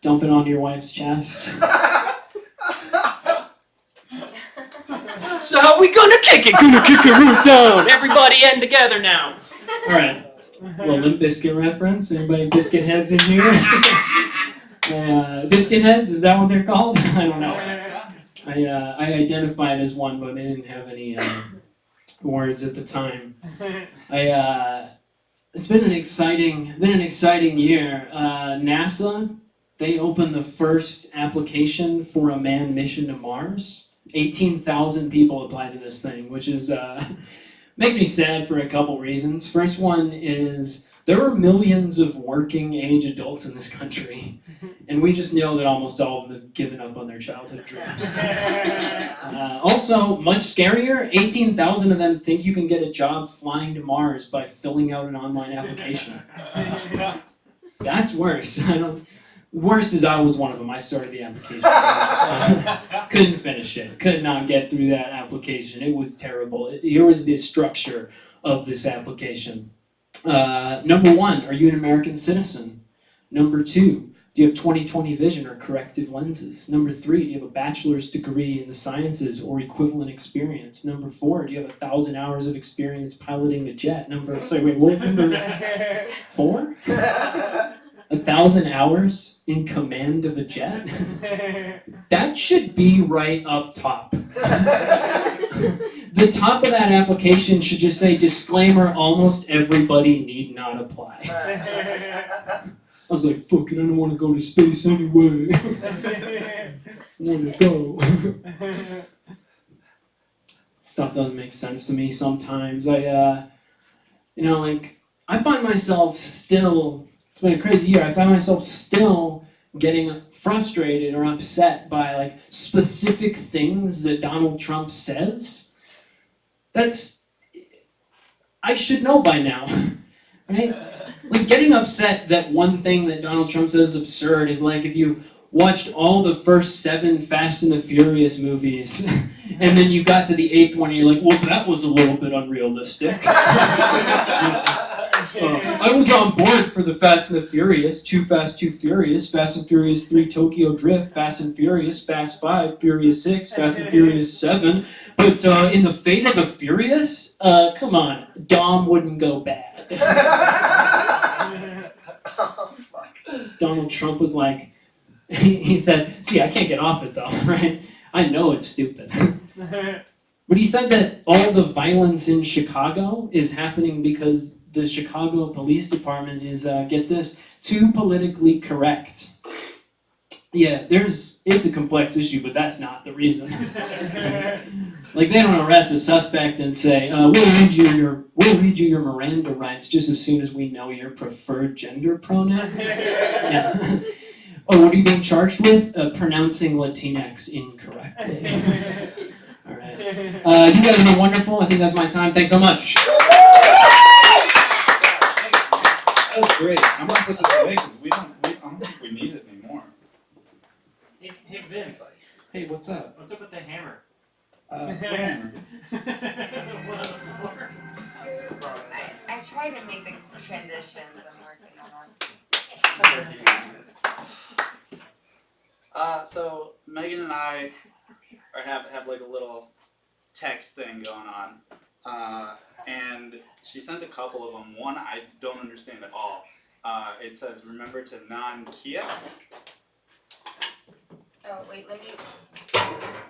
dump it onto your wife's chest. So how we gonna kick it? Gonna kick it root down! Everybody end together now! Alright. Little Limp Bizkit reference. Anybody Biscuit Heads in here? Biscuit Heads, is that what they're called? I don't know. I identified as one, but they didn't have any words at the time. It's been an exciting year. NASA, they opened the first application for a manned mission to Mars. 18,000 people applied to this thing, which is makes me sad for a couple reasons. First one is there are millions of working age adults in this country, and we just know that almost all of them have given up on their childhood dreams. Also, much scarier, 18,000 of them think you can get a job flying to Mars by filling out an online application. That's worse. Worst is I was one of them. I started the application. Couldn't finish it. Could not get through that application. It was terrible. Here was the structure of this application. Number 1, are you an American citizen? Number 2, do you have 20/20 vision or corrective lenses? Number 3, do you have a bachelor's degree in the sciences or equivalent experience? Number 4, do you have 1,000 hours of experience piloting a jet? What was number 4? 1,000 hours in command of a jet? That should be right up top. The top of that application should just say, disclaimer, almost everybody need not apply. I was like, fuck it, I don't want to go to space anyway. I want to go. Stuff doesn't make sense to me sometimes. I find myself still, it's been a crazy year, I find myself still getting frustrated or upset by specific things that Donald Trump says. I should know by now, right? Getting upset that one thing that Donald Trump says is absurd is like if you watched all the first 7 Fast and the Furious movies and then you got to the 8th one and you're like, well, that was a little bit unrealistic. I was on board for the Fast and the Furious, Too Fast, Too Furious, Fast and Furious 3 Tokyo Drift, Fast and Furious, Fast 5, Furious 6, Fast and Furious 7. But in the Fate of the Furious, come on, Dom wouldn't go bad. Oh, fuck. Donald Trump was like, he said, see, I can't get off it though, right? I know it's stupid. But he said that all the violence in Chicago is happening because the Chicago Police Department is, get this, too politically correct. Yeah, it's a complex issue, but that's not the reason. They don't arrest a suspect and say, we'll read you your Miranda rights just as soon as we know your preferred gender pronoun. Yeah. Oh, what are you being charged with? Pronouncing Latinx incorrectly. All right. You guys have been wonderful. I think that's my time. Thanks so much. That was great. I'm gonna put this away because I don't think we need it anymore. Hey Vince, Hey, what's up? what's up with the hammer? What hammer? I tried to make the transitions. I'm working on it. So Megan and I have like a little text thing going on, and she sent a couple of them. One I don't understand at all. It says, "Remember to non-Kia." Oh wait, let me.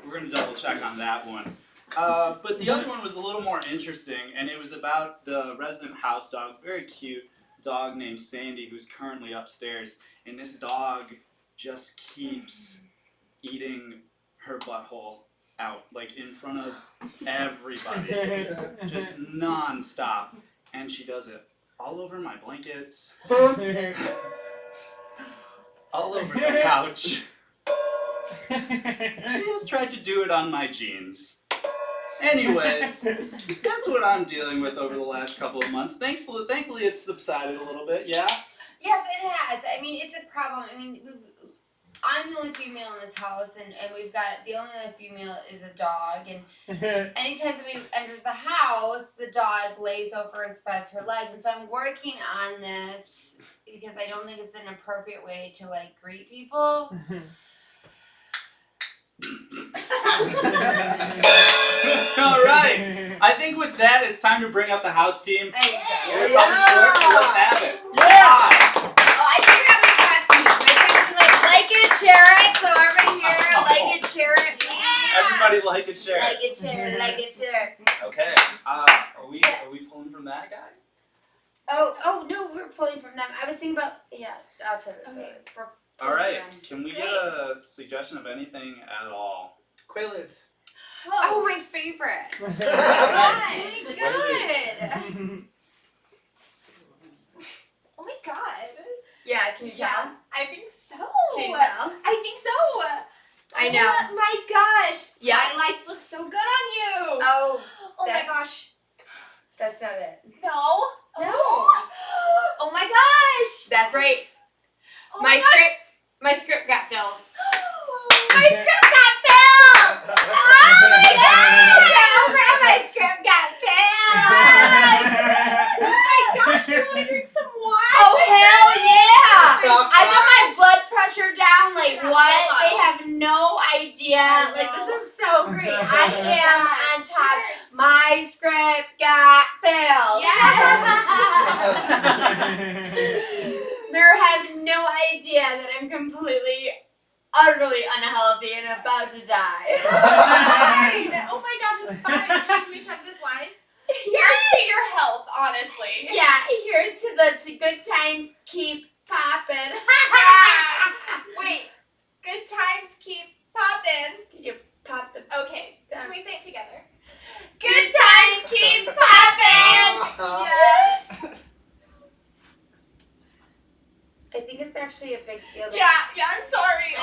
We're gonna double check on that one. But the other one was a little more interesting, and it was about the resident house dog, very cute dog named Sandy, who's currently upstairs, and this dog just keeps eating her butthole out, in front of everybody, just non-stop, and she does it all over my blankets, all over the couch. She has tried to do it on my jeans. Anyways, that's what I'm dealing with over the last couple of months. Thankfully it's subsided a little bit, yeah? Yes, it has. I mean, it's a problem. I mean, I'm the only female in this house, and we've got, the only other female is a dog, and anytime somebody enters the house, the dog lays over and spreads her legs, and so I'm working on this because I don't think it's an appropriate way to, greet people. Alright, I think with that, it's time to bring up the house team. Exactly. You're about to short, so let's have it. Yeah! Oh, I figured out my text me. My text is like it, share it, so everybody here, like it, share it, yeah! Everybody like it, share Like it. it, share it, like it, share it. Okay, are we pulling from that guy? Oh, no, we were pulling from them. I was thinking about, yeah, I'll tell you. We're All right. Can we get a suggestion of anything at all? Quaaludes. Oh, my favorite. What? Oh Oh my god. Yeah, can you tell? I think so. Can you tell? I think so. I know. Oh my gosh. Yeah. Highlights look so good on you. Oh, Oh my that's- gosh. that's not it. No. No. Oh my gosh. That's right. Oh My gosh. script got filled. My script got filled. Oh my god. My script got filled. Oh my gosh. You want to drink some wine? Oh, hell yeah! Stop I got my that. blood pressure down. Like, Yeah, what? hello. They have no idea. I Like, know. this is so great. I am on top. Cheers. My script got filled. They have no idea that I'm completely, utterly unhealthy and about to die. Fine. Oh my gosh, it's fine. Should we chug this wine? Here's to your health, honestly. Yeah, here's to the good times keep popping. Wait, good times keep poppin'. You pop the. Okay, can we say it together? Good times keep popping. Yes. I think it's actually a big deal. that- Yeah, I'm sorry.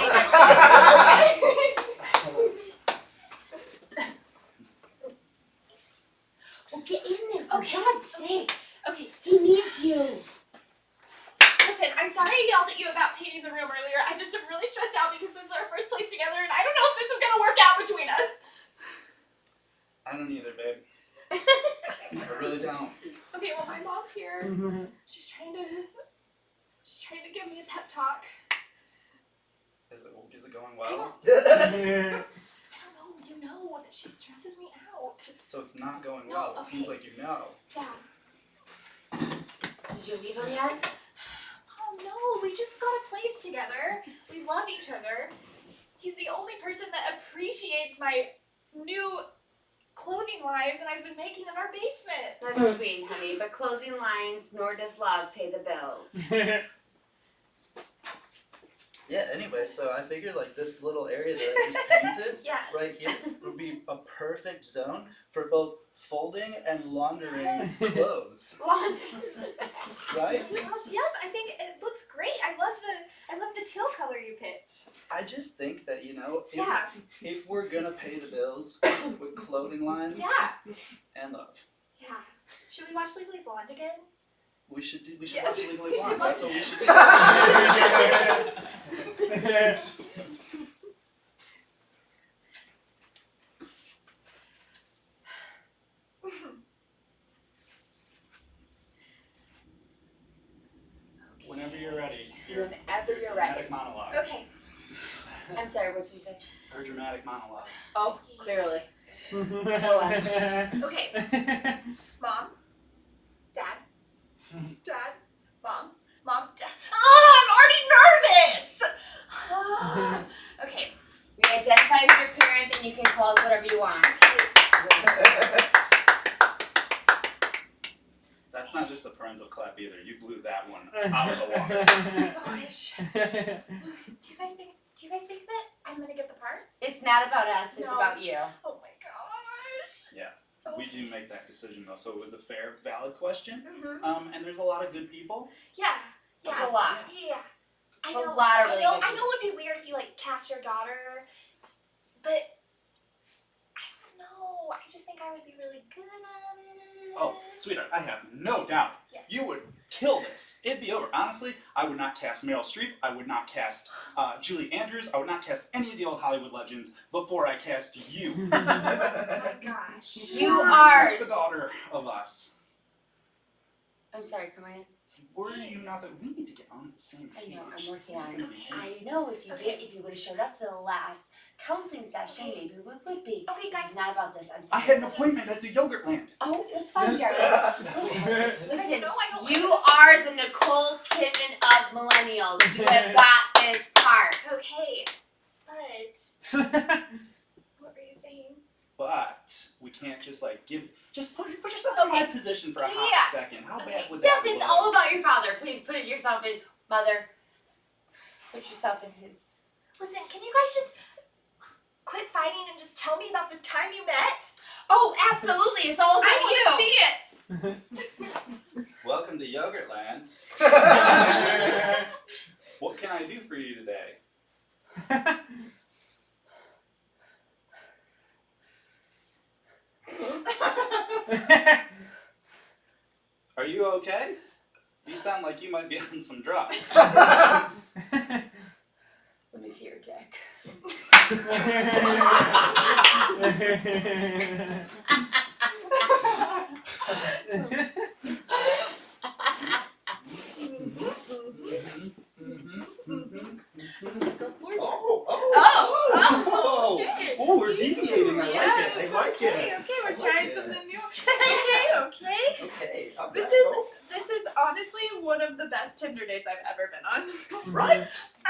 Well, get in there, for God's sakes. Okay, He needs you. listen, I'm sorry I yelled at you about painting the room earlier. I just am really stressed out because this is our first place together and I don't know if this is gonna work out between us. I don't either, babe. I really don't. Okay, well my mom's here. She's trying to give me a pep talk. Is it going I well? don't know, you know that she stresses me out. So it's not going No, well. It okay. seems like you know. Yeah. Did you leave him yet? Oh no, we just got a place together. We love each other. He's the only person that appreciates my new clothing line that I've been making in our basement. That's sweet, honey. But clothing lines, nor does love, pay the bills. Yeah, anyway, so I figured like this little area that I just painted Yeah. right here would be a perfect zone for both folding and laundering clothes. Laundry. Right? Oh my gosh, yes, I think it looks great. I love the teal color you picked. I just think that, you know, Yeah. if we're gonna pay the bills with clothing lines Yeah. and love, Yeah. Should we watch Legally Blonde again? we should Yes. watch Legally We should Blonde. watch That's what we should do. Whenever you're ready. Whenever you're ready. Dramatic monologue. Okay. I'm sorry, what did you say? Her dramatic monologue. Oh, clearly. Okay. Mom. Dad. Dad. Mom. Mom. Dad. Oh, I'm already nervous. Okay. We identify with your parents and you can call us whatever you want. That's not just a parental clap either. You blew that one out of the water. Gosh. Do you guys think that I'm gonna get the part? It's not about us, it's No. about you. Oh my gosh. Yeah. We do make that decision though, so it was a fair, valid question. Mm-hmm. And there's a lot of good people. Yeah. It's Yeah. a lot. Yeah. I A know. lot of really I know. good I know it'd be weird if you like cast your daughter, but I don't know. I just think I would be really good at it. Oh, sweetheart, I have no doubt. Yes. You would kill this. It'd be over. Honestly, I would not cast Meryl Streep. I would not cast Julie Andrews. I would not cast any of the old Hollywood legends before I cast you. Oh my gosh. You are. the daughter of us. I'm sorry, come on. See, were you not that we need to get on the same I page? know, I'm working on it. Okay. I know if you would have showed up to the last counseling session, maybe we would be. Okay, This guys. is not about this. I'm I sorry. had an appointment at the Yogurt Land. Oh, that's fine, darling. Listen, No, I don't. you are the Nicole Kidman of millennials. You have got this part. Okay. But what were you saying? But we can't just like just put yourself in Okay. my position for a hot Yeah. second. How Okay. bad would Yes, that it's look? all about your father. Please put it yourself in, mother. put yourself in his. Listen, can you guys just quit fighting and just tell me about the time you met? Oh, absolutely! It's all about I you. want to see it. Welcome to Yogurtland. What can I do for you today? Are you okay? You sound like you might be on some drugs. Let me see your dick. Oh, we're deviating. I like it. I like it. Okay, we're I trying like it. something new. Okay. Okay. all This right, is honestly one of the best Tinder dates I've ever been on. go. Right. I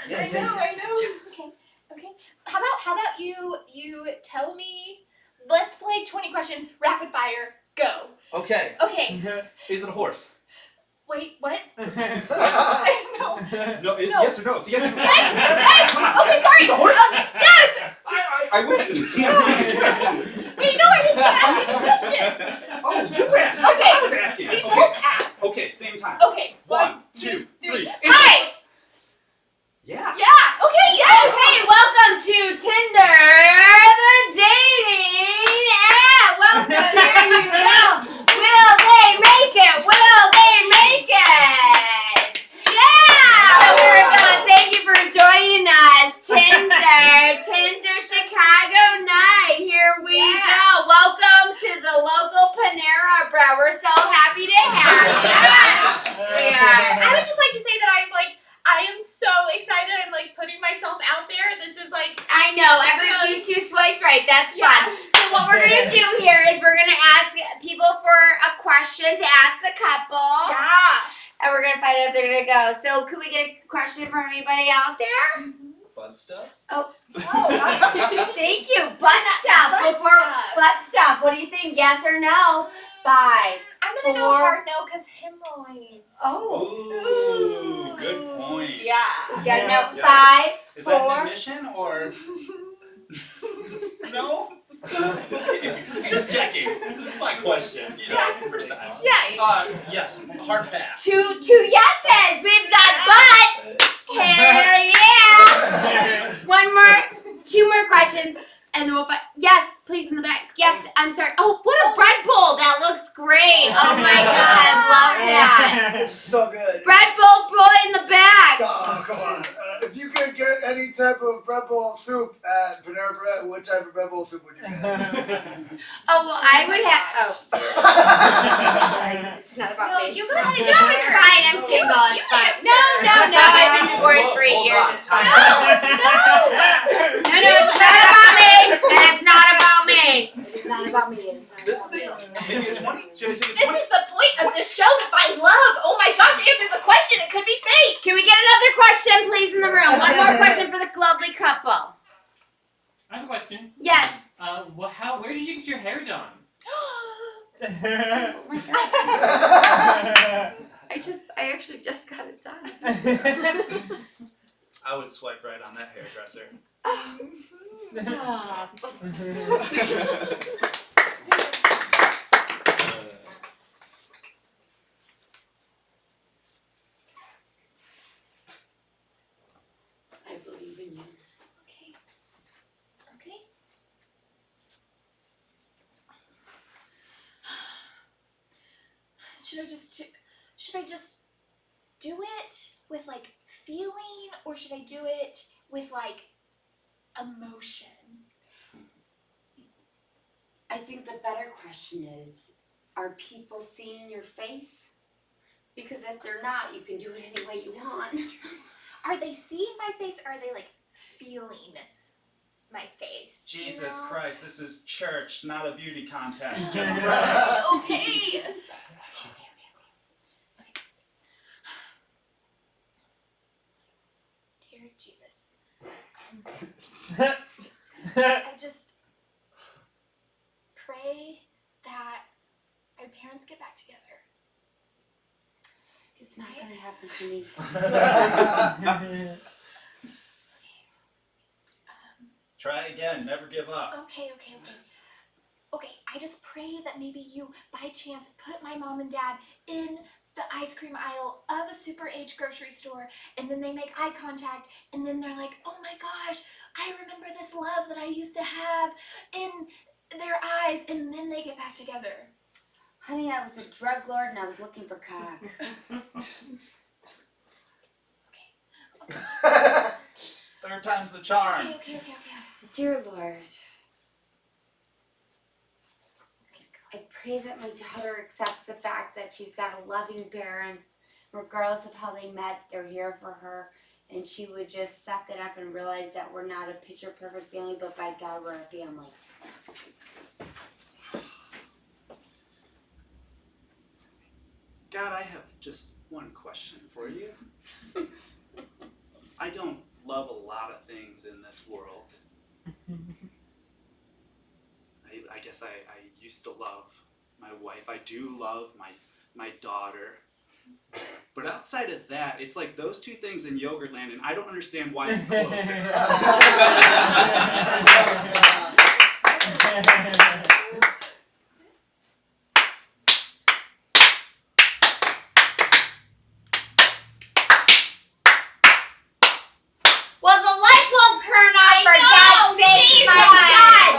Yeah, know. Okay. How about you tell me, let's play 20 questions, rapid fire, go. Okay. Okay. Is it a horse? Wait, what? No. No. It's No. yes or no. It's yes or no. Yes! Okay, sorry. It's a horse. Yes! I win. Wait, no, I didn't ask any questions. Oh, you asked. Okay. I was asking. We Okay. both asked. Okay, same time. Okay. 1, 2, 3. Hi! Yeah. Yeah! Okay, yes! Okay, welcome to Tinder, the dating app. Welcome, here you go. Will they make it? Will they make it? Yeah! There we go. Thank you for joining us. Tinder Chicago night. Here we go. Welcome to the local Panera Bread. We're so happy to have you. We are. I would just like to say that I am so excited. I'm putting myself out there. This is I know, you two swiped right. That's Yeah. fun. So what we're gonna do here is we're gonna ask people for a question to ask the couple. yeah. And we're gonna find out if they're gonna go. So could we get a question from anybody out there? Bud stuff. Thank you. Butt stuff. Butt Before stuff. butt stuff. What do you think? Yes or no? 5. I'm gonna go 4. hard no because hemorrhoids. Oh. Ooh, good point. Yeah. You gotta know. Yikes. 5. Is that 4. an admission or no? Okay. Just checking. This is my question. You know, first time. Yeah. Yes. Hard pass. 2 yeses. We've got butt. Hell yeah. 2 more questions. And then we'll find. Yes, please in the back. Yes, I'm sorry. Oh, what a bread bowl. That looks great. Oh my God, I love that. It's so good. Bread bowl boy in the back. Oh, come on. If you could get any type of bread bowl soup at Panera Bread, what type of bread bowl soup would you get? Oh, well, I would have. Oh. It's not about No, me. you go ahead and No, it's fine. I'm single. It's fine. No. I've been divorced for 8 years. It's fine. No, it's not about me. And it's not about me. It's not about me. It's not This about thing. me. Maybe a 20. Should I take a This 20? is the point of this show to find love. Oh my gosh, answer the question. It could be fake. Can we get another question, please, in the room? One more question for the lovely couple. I have a question. Yes. Where did you get your hair done? Oh my God. I actually just got it done. I would swipe right on that hairdresser. Oh, stop. I believe in you. Okay. Should I just do it with feeling, or should I do it with emotion? I think the better question is, are people seeing your face? Because if they're not, you can do it any way you want. Are they seeing my face, or are they feeling my face? Jesus you know? Christ, this is church, not a beauty contest. Just Okay. Dear Jesus, I just pray that my parents get back together. It's not gonna happen to me. Try again. Never give up. Okay. Okay, I just pray that maybe you, by chance, put my mom and dad in the ice cream aisle of a Super H grocery store, and then they make eye contact, and then they're like, oh my gosh, I remember this love that I used to have in their eyes, and then they get back together. Honey, I was a drug lord and I was looking for cock. Third time's the charm. Okay. Dear Lord, I pray that my daughter accepts the fact that she's got a loving parents, regardless of how they met, they're here for her, and she would just suck it up and realize that we're not a picture perfect family, but by God, we're a family. God, I have just one question for you. I don't love a lot of things in this world. I guess I used to love my wife. I do love my daughter. But outside of that, it's like those two things in Yogurtland, and I don't understand why you closed it. Well, the light won't turn on for God's sake, my God!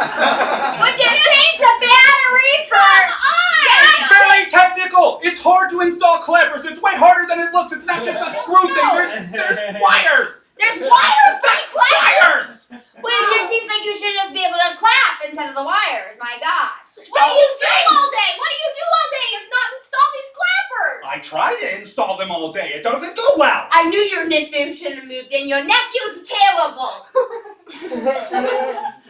Would you change the battery for It's fairly technical! It's hard to install clappers. It's way harder than it looks. It's not just a screw thing. There's wires! There's wires for clappers! Wires! Well, it just seems like you should just be able to clap instead of the wires, my God. What do you do all day? What do you do all day if not install these clappers? I try to install them all day. It doesn't go well. I knew your nephew shouldn't have moved in. Your nephew's terrible.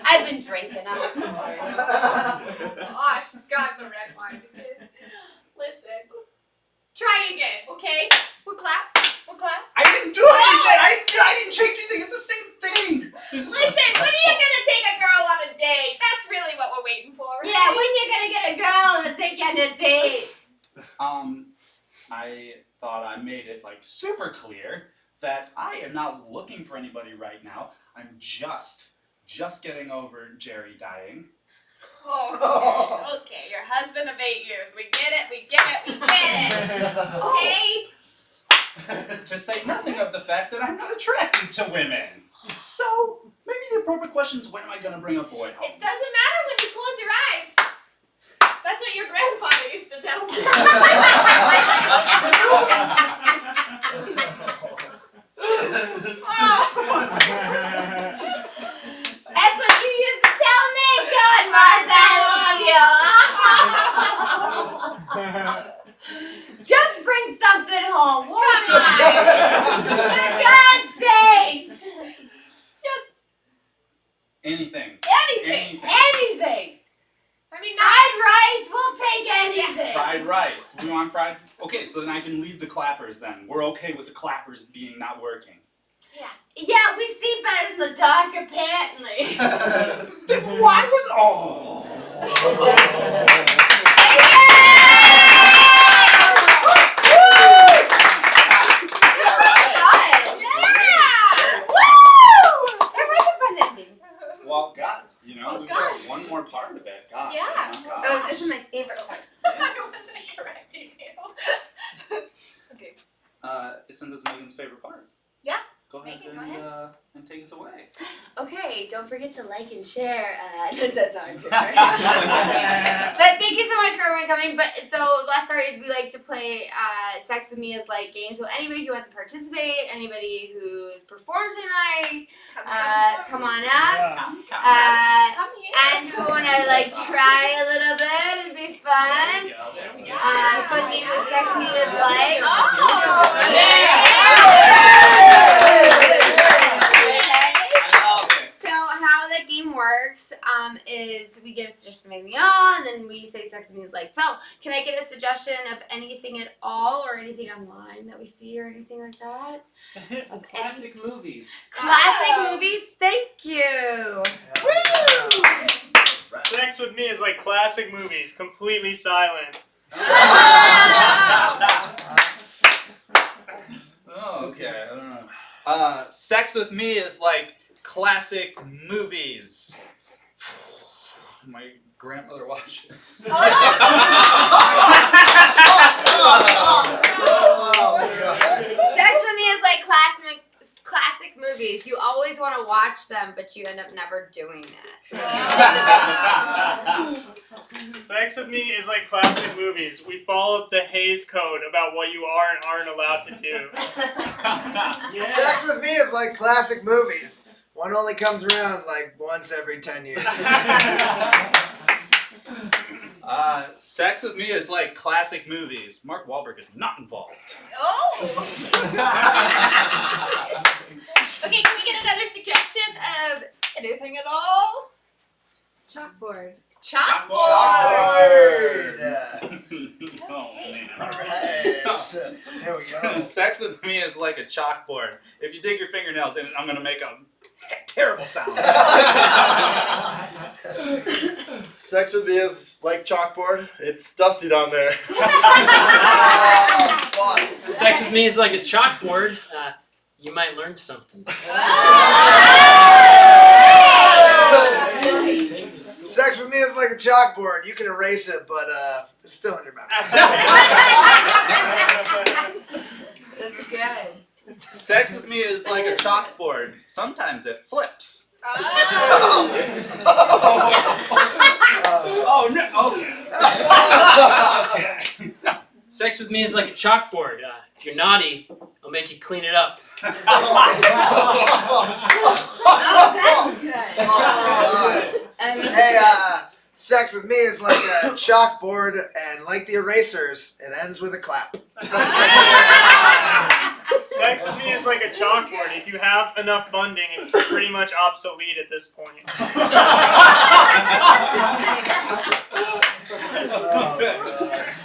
I've been drinking. I'm sorry. Ah, she's got the red wine. Listen, try again, okay? We'll clap. I didn't do anything. I didn't change anything. It's the same thing. This is so Listen, when are you stressful. gonna take a girl on a date? That's really what we're waiting for, right? Yeah, when you gonna get a girl to take you on a date? I thought I made it like super clear that I am not looking for anybody right now. I'm just getting over Jerry dying. Oh, okay, your husband of 8 years. We get it. Okay? To say nothing of the fact that I'm not attracted to women. So maybe the appropriate question is, when am I gonna bring a boy home? It doesn't matter when you close your eyes. That's what your grandfather used to tell me. That's what you used to tell me. Good, Martha, I love you. Just bring something home, won't you? For God's sake. Just Anything. anything. Anything. I mean, Fried rice, we'll take anything. Fried rice. We want fried. Okay, so then I can leave the clappers then. We're okay with the clappers being not working. Yeah, we see better in the dark, apparently. Then why was Well, God, you know, we've got one more part of it. Gosh. Yeah. Oh, gosh. Oh, this is my favorite part. I wasn't correcting you. Okay. Isn't this Megan's favorite part? Yeah. Go ahead Megan, go and take us away. Okay, don't forget to like and share. That's not good, right? But thank you so much for everyone coming. But so the last part is we like to play Sex With Me as Light games. So anybody who wants to participate, anybody who's performed tonight, come on up. Come here. And who wanna like try a little bit? It'd be fun. Fun game with Sex With Me as Light. So how that game works is we get a suggestion of anything on, and then we say Sex With Me is Like. So can I get a suggestion of anything at all, or anything online that we see, or anything like that? Classic movies. Classic movies. Thank you. Woo! Sex With Me is like classic movies, completely silent. Oh, okay. I don't know. Sex with me is like classic movies. My grandmother watches. Sex with me is like classic movies. You always want to watch them, but you end up never doing it. Sex with me is like classic movies. We followed the Hays Code about what you are and aren't allowed to do. Sex with me is like classic movies. One only comes around like once every 10 years. Sex with me is like classic movies. Mark Wahlberg is not involved. Oh! Okay, can we get another suggestion of anything at all? Chalkboard. Chalkboard! Oh man. Alright, so here we go. Sex with me is like a chalkboard. If you dig your fingernails in it, I'm gonna make a terrible sound. Sex with me is like chalkboard. It's dusty down there. Sex with me is like a chalkboard. You might learn something. Sex with me is like a chalkboard. You can erase it, but it's still in your mouth. That's good. Sex with me is like a chalkboard. Sometimes it flips. Oh no! Okay. Sex with me is like a chalkboard. If you're naughty, I'll make you clean it up. Hey, sex with me is like a chalkboard, and like the erasers, it ends with a clap. Sex with me is like a chalkboard. If you have enough funding, it's pretty much obsolete at this point.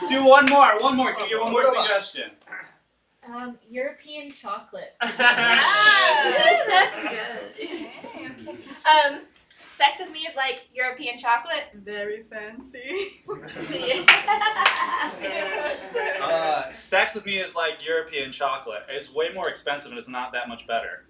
Do one more. Can you get one more suggestion? European chocolate. That's good. Sex with me is like European chocolate. Very fancy. Sex with me is like European chocolate. It's way more expensive and it's not that much better.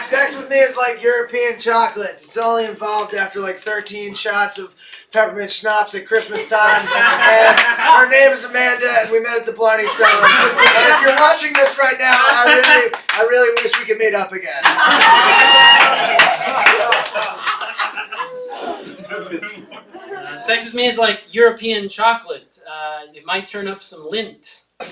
Sex with me is like European chocolate. It's only involved after like 13 shots of peppermint schnapps at Christmas time. And her name is Amanda, and we met at the Blarney Stone. And if you're watching this right now, I really wish we could meet up again. Sex with me is like European chocolate. It might turn up some lint. Well,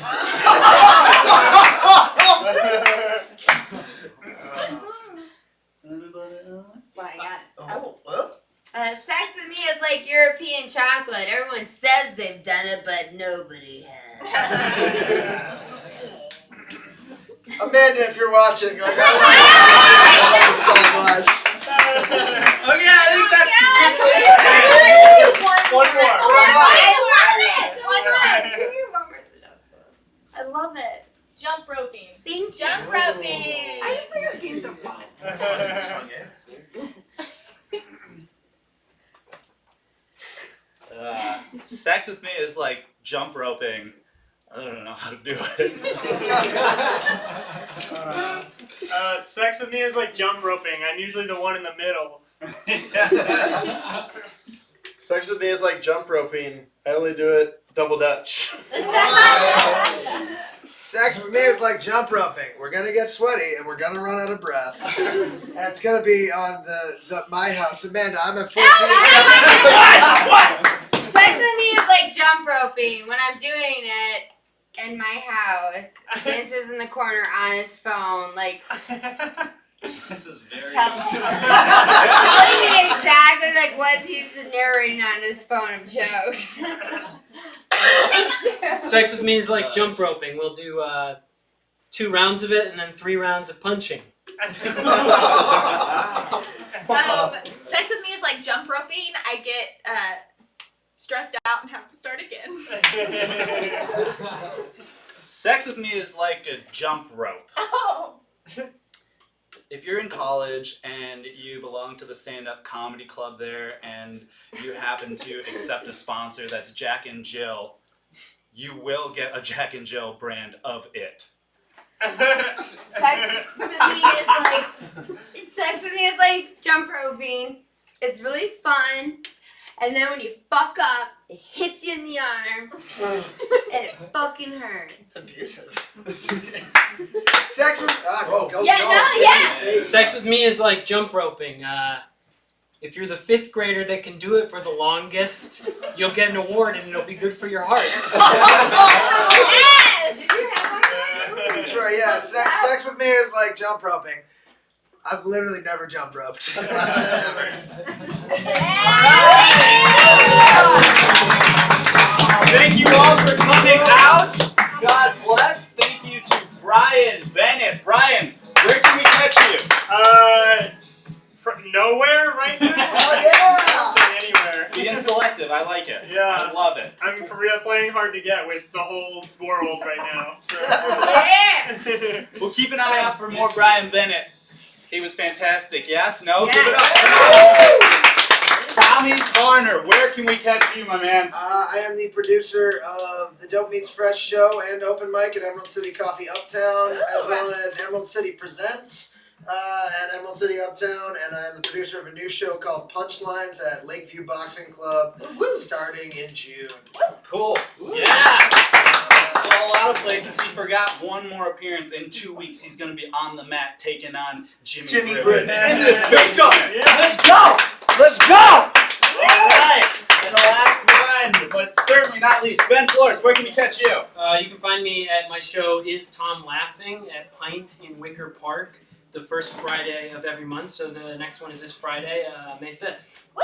I got it. Sex with me is like European chocolate. Everyone says they've done it, but nobody has. Amanda, if you're watching, like, I love you so much. Okay, I think that's One more. I love it. Jump roping. Thank you. Jump roping. I just think this game's so fun. Sex with me is like jump roping. I don't know how to do it. Sex with me is like jump roping. I'm usually the one in the middle. Sex with me is like jump roping. I only do it double Dutch. Sex with me is like jump roping. We're gonna get sweaty and we're gonna run out of breath. And it's gonna be on the my house. Amanda, I'm at 14 seconds. Sex with me is like jump roping. When I'm doing it in my house, Vince is in the corner on his phone, like This is very. telling me exactly like what he's narrating on his phone of jokes. Sex with me is like jump roping. We'll do 2 rounds of it and then 3 rounds of punching. Sex with me is like jump roping. I get stressed out and have to start again. Sex with me is like a jump rope. Oh. If you're in college and you belong to the stand-up comedy club there and you happen to accept a sponsor that's Jack and Jill, you will get a Jack and Jill brand of it. Sex with me is like jump roping. It's really fun. And then when you fuck up, it hits you in the arm. And it fucking hurts. It's abusive. Sex with Sex with me is like jump roping. If you're the 5th grader that can do it for the longest, you'll get an award and it'll be good for your heart. Yes! Did you have one? Sure, yeah. Sex with me is like jump roping. I've literally never jump roped. Never. Thank you all for coming out. God bless. Thank you to Brian Bennett. Brian, where can we catch you? Nowhere right now. Oh yeah! Anywhere. Being selective, I like it. Yeah. I love it. I'm for real playing hard to get with the whole world right now. So. Yeah! We'll keep an eye out for more Brian Bennett. He was fantastic. Yes? No? Yes. Give it up. Tommy Garner, where can we catch you, my man? I am the producer of the Dope Meets Fresh show and open mic at Emerald City Coffee Uptown, as well as Emerald City Presents at Emerald City Uptown, and I'm the producer of a new show called Punchlines at Lakeview Boxing Club, starting in June. Cool. Yeah. So a lot of places. He forgot one more appearance. In 2 weeks, he's going to be on the mat taking on Jimmy Griffin. Let's go. Let's go! Let's go! All right. And the last one, but certainly not least, Ben Flores, where can we catch you? You can find me at my show Is Tom Laughing at Pint in Wicker Park, the first Friday of every month. So the next one is this Friday, May 5th. Woo!